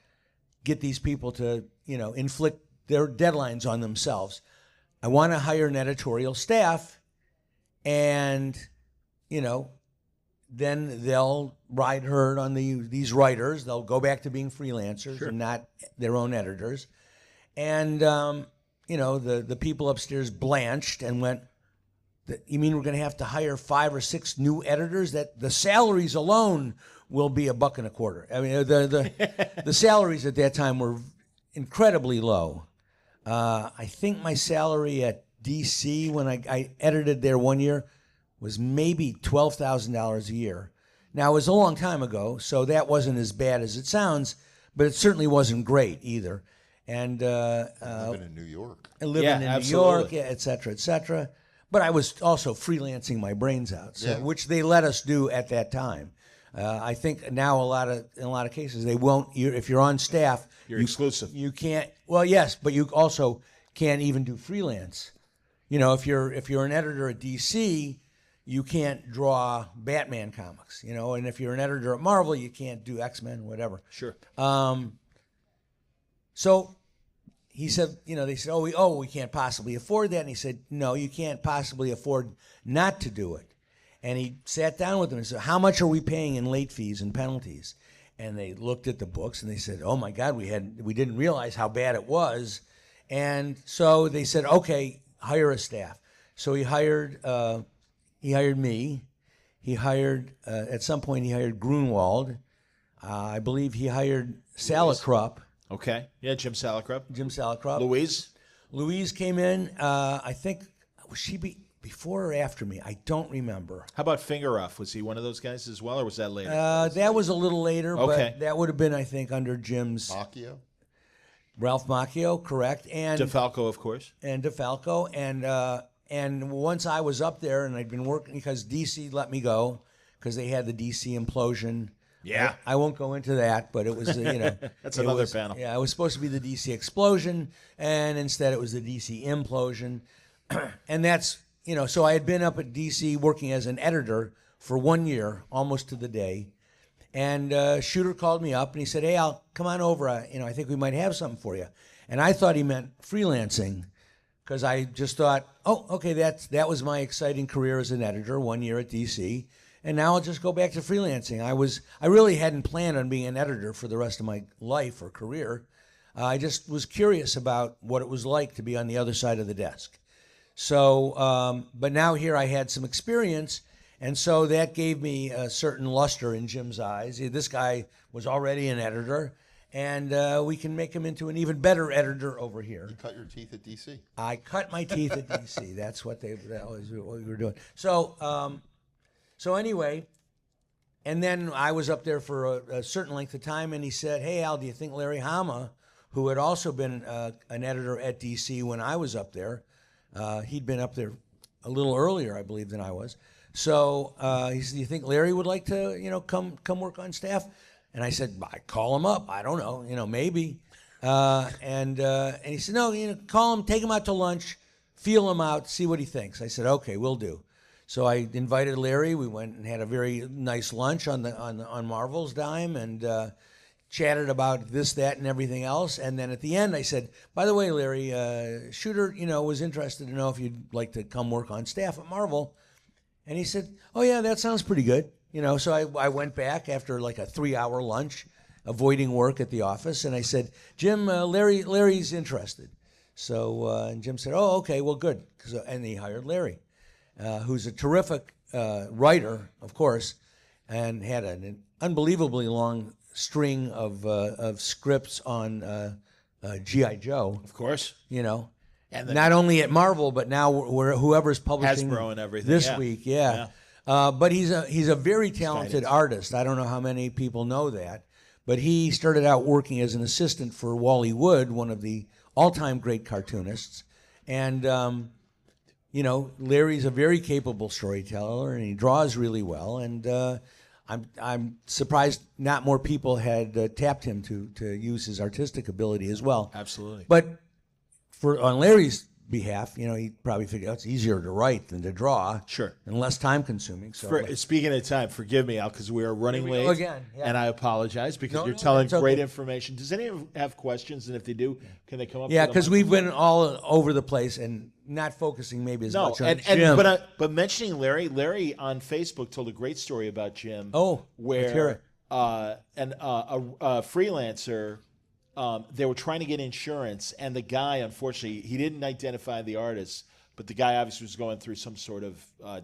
D: get these people to inflict their deadlines on themselves. I want to hire an editorial staff, and then they'll ride herd on these writers. They'll go back to being freelancers and not their own editors." And the people upstairs blanched and went, "You mean we're going to have to hire 5 or 6 new editors? That the salaries alone will be $1.25." I mean, the salaries at that time were incredibly low. I think my salary at DC when I edited there one year was maybe $12,000 a year. Now, it was a long time ago, so that wasn't as bad as it sounds, but it certainly wasn't great either. And
F: living in New York.
D: Living in New York, et cetera, et cetera. But I was also freelancing my brains out, which they let us do at that time. I think now in a lot of cases they won't. If you're on staff,
A: you're exclusive.
D: You can't. Well, yes, but you also can't even do freelance. If you're an editor at DC, you can't draw Batman comics. And if you're an editor at Marvel, you can't do X-Men, whatever.
A: Sure.
D: So he said, they said, we can't possibly afford that. And he said, no, you can't possibly afford not to do it. And he sat down with them and said, how much are we paying in late fees and penalties? And they looked at the books and they said, oh my God, we didn't realize how bad it was. And so they said, okay, hire a staff. So he hired me. He hired, at some point he hired Grunwald. I believe he hired Salicrup.
A: Okay. Yeah, Jim Salicrup. Louise
D: came in. I think, was she before or after me? I don't remember.
A: How about Fingeroff? Was he one of those guys as well, or was that later?
D: That was a little later,
A: okay.
D: But that would have been, I think, under Jim's...
F: Macchio?
D: Ralph Macchio, correct. And
A: DeFalco, of course.
D: And once I was up there, and I'd been working, because DC let me go, because they had the DC implosion.
A: Yeah.
D: I won't go into that, but it was,
A: That's another panel.
D: Yeah, it was supposed to be the DC explosion, and instead it was the DC implosion. And that's, so I had been up at DC working as an editor for 1 year, almost to the day. And Shooter called me up, and he said, hey, Al, come on over. I think we might have something for you. And I thought he meant freelancing, because I just thought, oh, okay, that was my exciting career as an editor, 1 year at DC. And now I'll just go back to freelancing. I really hadn't planned on being an editor for the rest of my life or career. I just was curious about what it was like to be on the other side of the desk. So, but now here I had some experience, and so that gave me a certain luster in Jim's eyes. This guy was already an editor, and we can make him into an even better editor over here.
F: You cut your teeth at DC.
D: I cut my teeth at DC. That's what was what we were doing. So anyway, and then I was up there for a certain length of time, and he said, hey, Al, do you think Larry Hama, who had also been an editor at DC when I was up there, he'd been up there a little earlier, I believe, than I was. So he said, do you think Larry would like to, come work on staff? And I said, I call him up. I don't know, maybe. And he said, no, call him, take him out to lunch, feel him out, see what he thinks. I said, okay, we'll do. So I invited Larry. We went and had a very nice lunch on Marvel's dime, and chatted about this, that, and everything else. And then at the end, I said, by the way, Larry, Shooter, was interested to know if you'd like to come work on staff at Marvel. And he said, oh yeah, that sounds pretty good. So I went back after like a 3-hour lunch, avoiding work at the office, and I said, Jim, Larry's interested. So and Jim said, oh, okay, well, good. And he hired Larry. Who's a terrific writer, of course, and had an unbelievably long string of scripts on G.I. Joe.
A: Of course.
D: And not only at Marvel, but now whoever's publishing
A: Hasbro and everything
D: this week. Yeah. But he's a very talented artist. I don't know how many people know that, but he started out working as an assistant for Wally Wood, one of the all-time great cartoonists, and Larry's a very capable storyteller, and he draws really well. And I'm surprised not more people had tapped him to use his artistic ability as well.
A: Absolutely.
D: But on Larry's behalf, he probably figured it's easier to write than to draw.
A: Sure.
D: And less time consuming. So
A: Speaking of time, forgive me, Al, because we are running late.
D: Again, yeah.
A: And I apologize because
D: No,
A: you're
D: no,
A: telling
D: that's
A: great
D: okay.
A: information. Does anyone have questions? And if they do, can they come up?
D: Yeah,
A: to the
D: because we've
A: microphone?
D: been all over the place and not focusing maybe as
A: No,
D: much on Jim.
A: but mentioning Larry on Facebook told a great story about Jim.
D: Oh, let's hear it.
A: where a freelancer, they were trying to get insurance, and the guy, unfortunately, he didn't identify the artist, but the guy obviously was going through some sort of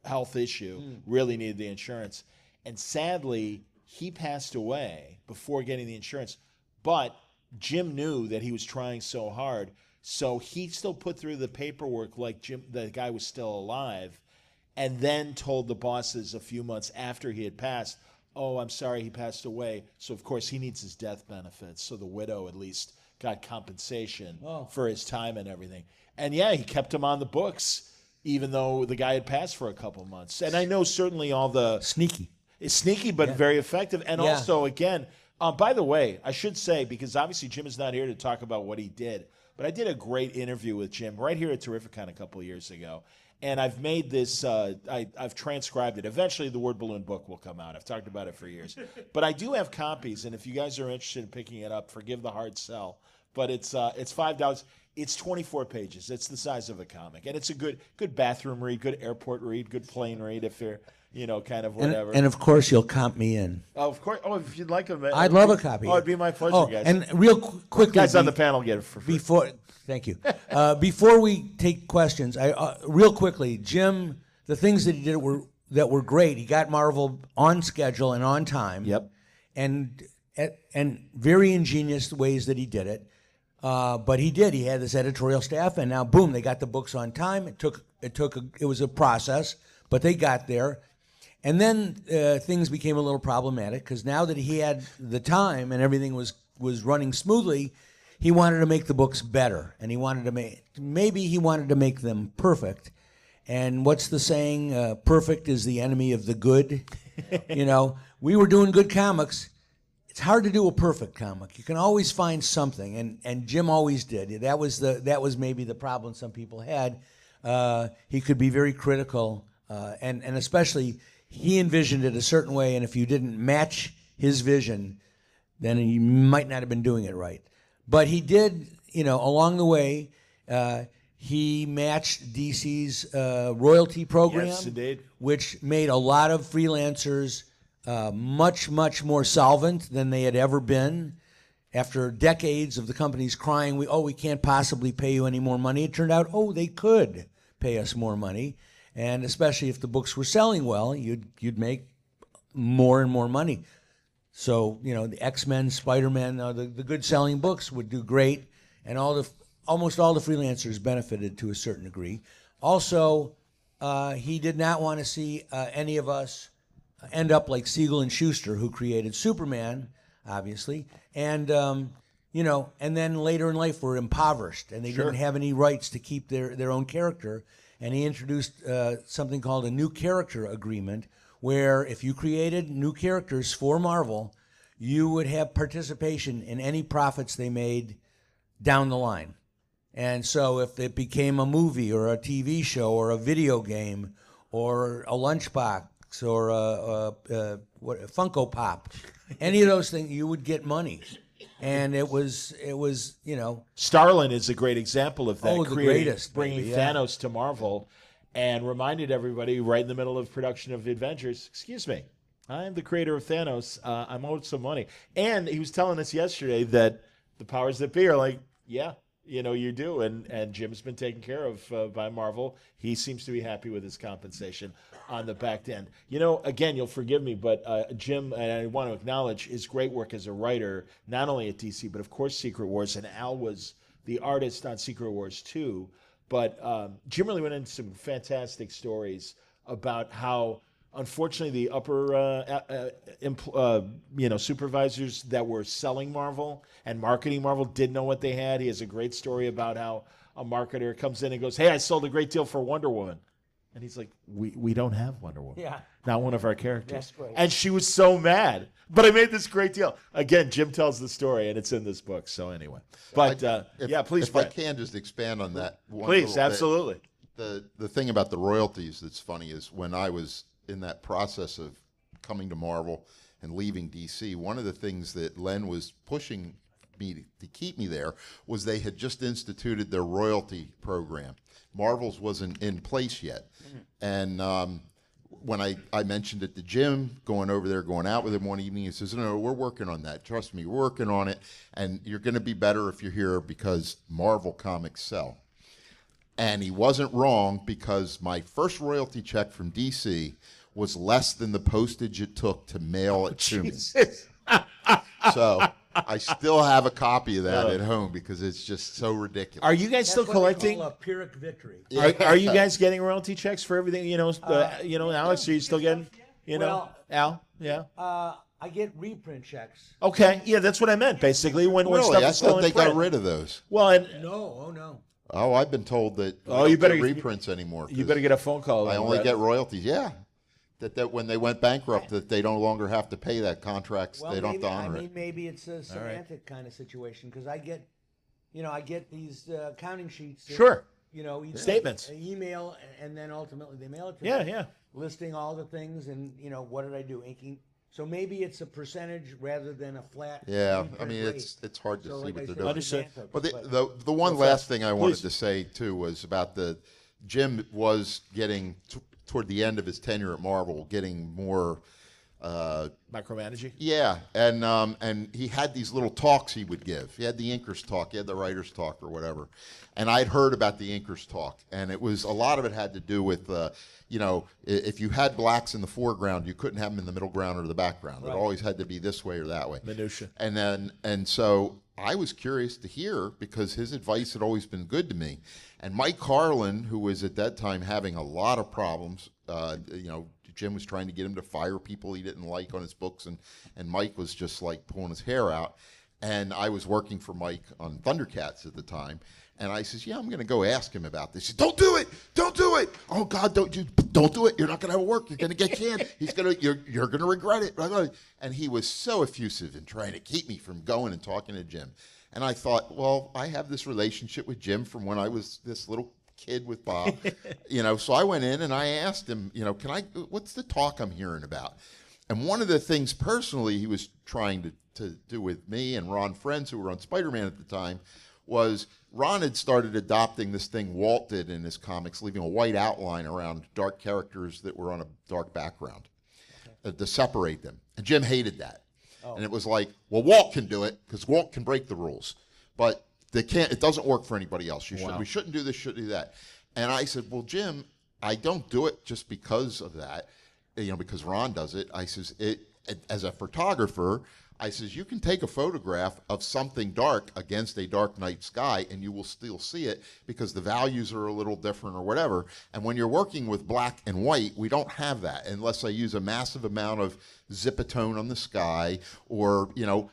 A: health issue, really needed the insurance, and sadly, he passed away before getting the insurance. But Jim knew that he was trying so hard, so he still put through the paperwork like the guy was still alive, and then told the bosses a few months after he had passed, "Oh, I'm sorry, he passed away." So of course he needs his death benefits. So the widow at least got compensation for his time and everything. And yeah, he kept him on the books, even though the guy had passed for a couple months. And I know certainly all the
D: Sneaky.
A: It's sneaky, but very effective. And
D: Yeah.
A: also, again, by the way, I should say, because obviously Jim is not here to talk about what he did, but I did a great interview with Jim right here at Terrificon a couple of years ago. And I've made this, I've transcribed it. Eventually, the Word Balloon book will come out. I've talked about it for years. But I do have copies, and if you guys are interested in picking it up, forgive the hard sell. But it's $5. It's 24 pages. It's the size of a comic. And it's a good bathroom read, good airport read, good plane read if you're, kind of whatever.
D: And of course, you'll comp me in.
A: Oh, of course. Oh, if you'd like them.
D: I'd love a copy.
A: Oh, it'd be my pleasure, guys.
D: And real quickly,
A: guys on the panel get it for free.
D: Thank you. Before we take questions, real quickly, Jim, the things that he did were great. He got Marvel on schedule and on time.
A: Yep.
D: And very ingenious ways that he did it. But he did. He had this editorial staff, and now boom, they got the books on time. It was a process, but they got there. And then things became a little problematic because now that he had the time and everything was running smoothly, he wanted to make the books better, and he wanted to make them perfect. And what's the saying? Perfect is the enemy of the good. We were doing good comics. It's hard to do a perfect comic. You can always find something, and Jim always did. That was maybe the problem some people had. He could be very critical, and especially he envisioned it a certain way, and if you didn't match his vision, then you might not have been doing it right. But he did, along the way, he matched DC's royalty program,
A: Yes, indeed.
D: which made a lot of freelancers much, much more solvent than they had ever been. After decades of the companies crying, we can't possibly pay you any more money, it turned out, they could pay us more money. And especially if the books were selling well, you'd make more and more money. So, the X-Men, Spider-Man, the good selling books would do great, and almost all the freelancers benefited to a certain degree. Also, he did not want to see any of us end up like Siegel and Schuster, who created Superman, obviously, and and then later in life were impoverished, and they didn't have any rights to keep their own character. And he introduced something called a new character agreement, where if you created new characters for Marvel, you would have participation in any profits they made down the line. And so if it became a movie or a TV show or a video game or a lunchbox or a Funko Pop, any of those things, you would get money. And it was
A: Starlin is a great example of that.
D: the greatest,
A: bringing
D: baby, yeah.
A: Thanos to Marvel, and reminded everybody right in the middle of production of the Avengers, excuse me, I am the creator of Thanos. I'm owed some money. And he was telling us yesterday that the powers that be are like, yeah, you do. And Jim's been taken care of by Marvel. He seems to be happy with his compensation on the back end. Again, you'll forgive me, but Jim, and I want to acknowledge his great work as a writer, not only at DC, but of course Secret Wars, and Al was the artist on Secret Wars too. But Jim really went into some fantastic stories about how, unfortunately, the upper supervisors that were selling Marvel and marketing Marvel didn't know what they had. He has a great story about how, a marketer comes in and goes, "Hey, I sold a great deal for Wonder Woman," and he's like, "We don't have Wonder Woman.
D: Yeah.
A: Not one of our characters."
D: That's right.
A: And she was so mad. But I made this great deal. Again, Jim tells the story, and it's in this book. So anyway, but please,
F: if I
A: Fred.
F: can just expand on that.
A: Please, absolutely.
F: The thing about the royalties that's funny is when I was in that process of coming to Marvel and leaving DC, one of the things that Len was pushing me to keep me there was they had just instituted their royalty program. Marvel's wasn't in place yet. And when I mentioned it to Jim, going over there, going out with him one evening, he says, "No, we're working on that. Trust me, we're working on it. And you're going to be better if you're here because Marvel comics sell." And he wasn't wrong, because my first royalty check from DC was less than the postage it took to mail it to me. So I still have a copy of that at home because it's just so ridiculous.
A: Are you guys still
D: That's what they
A: collecting?
D: call a Pyrrhic victory.
A: Are you guys getting royalty checks for everything? Alex, are you still getting?
D: Well,
A: Al, yeah.
D: I get reprint checks.
A: Okay, yeah, that's what I meant. Basically, when
F: Really?
A: stuff
F: I
A: is still
F: thought
A: in
F: they
A: print.
F: got rid of those.
A: Well, and
D: No.
F: Oh, I've been told that we
A: you
F: don't
A: better-
F: get reprints anymore.
A: you better get a phone call.
F: I only get royalties. Yeah, that when they went bankrupt, that they no longer have to pay that contracts.
D: Well,
F: they don't
D: maybe,
F: have to honor it.
D: maybe it's a semantic kind of situation because I get these accounting sheets. That,
A: Sure.
D: either
A: Statements.
D: an email, and then ultimately they mail it to
A: Yeah,
D: me.
A: yeah.
D: Listing all the things and what did I do? Inking. So maybe it's a percentage rather than a flat.
F: Yeah, I
D: reprint
F: mean
D: rate.
F: it's hard to
D: So
F: see
D: like
F: what
D: I
F: they're
D: said,
F: doing.
A: Understood.
D: semantics,
F: But the one
A: Well,
F: last thing I wanted
A: please.
F: to say too was about Jim was getting toward the end of his tenure at Marvel, getting more.
A: Micromanaging.
F: Yeah, and he had these little talks he would give. He had the inkers talk, he had the writers talk, or whatever. And I'd heard about the inkers talk, and it was a lot of it had to do with, if you had blacks in the foreground, you couldn't have them in the middle ground or the background. It always had to be this way or that way.
A: Minutia.
F: And so I was curious to hear, because his advice had always been good to me. And Mike Carlin, who was at that time having a lot of problems, Jim was trying to get him to fire people he didn't like on his books, and Mike was just like pulling his hair out. And I was working for Mike on Thundercats at the time, and I says, "Yeah, I'm going to go ask him about this." He said, "Don't do it! Don't do it! Oh God, don't do it! You're not going to have work. You're going to get canned. You're going to regret it." And he was so effusive in trying to keep me from going and talking to Jim. And I thought, well, I have this relationship with Jim from when I was this little kid with Bob, so I went in and I asked him, what's the talk I'm hearing about? And one of the things personally he was trying to do with me and Ron Friends, who were on Spider-Man at the time, was Ron had started adopting this thing Walt did in his comics, leaving a white outline around dark characters that were on a dark background to separate them. And Jim hated that. And it was like, well, Walt can do it because Walt can break the rules, but they can't. It doesn't work for anybody else. We shouldn't do this, shouldn't do that. And I said, well, Jim, I don't do it just because of that, because Ron does it. I says, as a photographer, I says, you can take a photograph of something dark against a dark night sky and you will still see it because the values are a little different or whatever. And when you're working with black and white, we don't have that unless I use a massive amount of zipatone on the sky, or,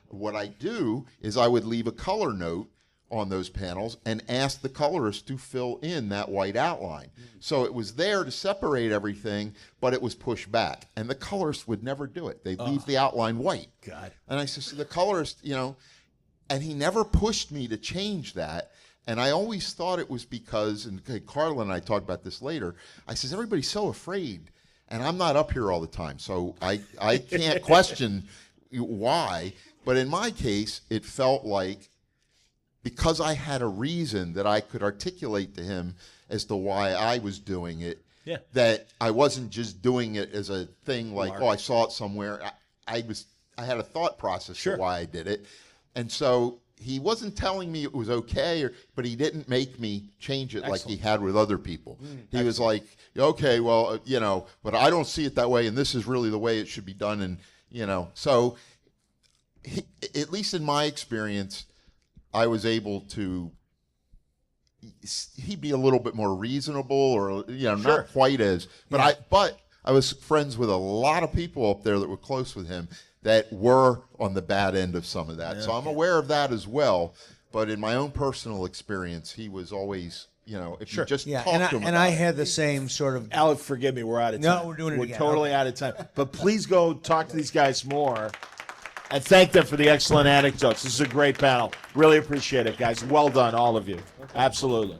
F: what I do is I would leave a color note on those panels and ask the colorist to fill in that white outline. So it was there to separate everything, but it was pushed back. And the colorist would never do it. They'd leave the outline white.
A: God.
F: And I said, so the colorist, and he never pushed me to change that. And I always thought it was because, and Carla and I talked about this later, I says, everybody's so afraid. And I'm not up here all the time, so I can't question why. But in my case, it felt like, because I had a reason that I could articulate to him as to why I was doing it, that I wasn't just doing it as a thing like, I saw it somewhere. I had a thought process for why I did it. And so he wasn't telling me it was okay, but he didn't make me change it like he had with other people. He was like, okay, well, but I don't see it that way, and this is really the way it should be done. And, so at least in my experience, I was able to, he'd be a little bit more reasonable, or, not quite as, but I was friends with a lot of people up there that were close with him that were on the bad end of some of that. So I'm aware of that as well. But in my own personal experience, he was always, you know, if you just
D: Yeah,
F: talk to him
D: and
F: about
D: I
F: it.
D: had the same sort of.
A: Alec, forgive me, we're out of
D: No,
A: time.
D: we're doing it
A: We're
D: again.
A: totally out of time. But please go talk to these guys more and thank them for the excellent anecdotes. This is a great panel. Really appreciate it, guys. Well done, all of you. Absolutely.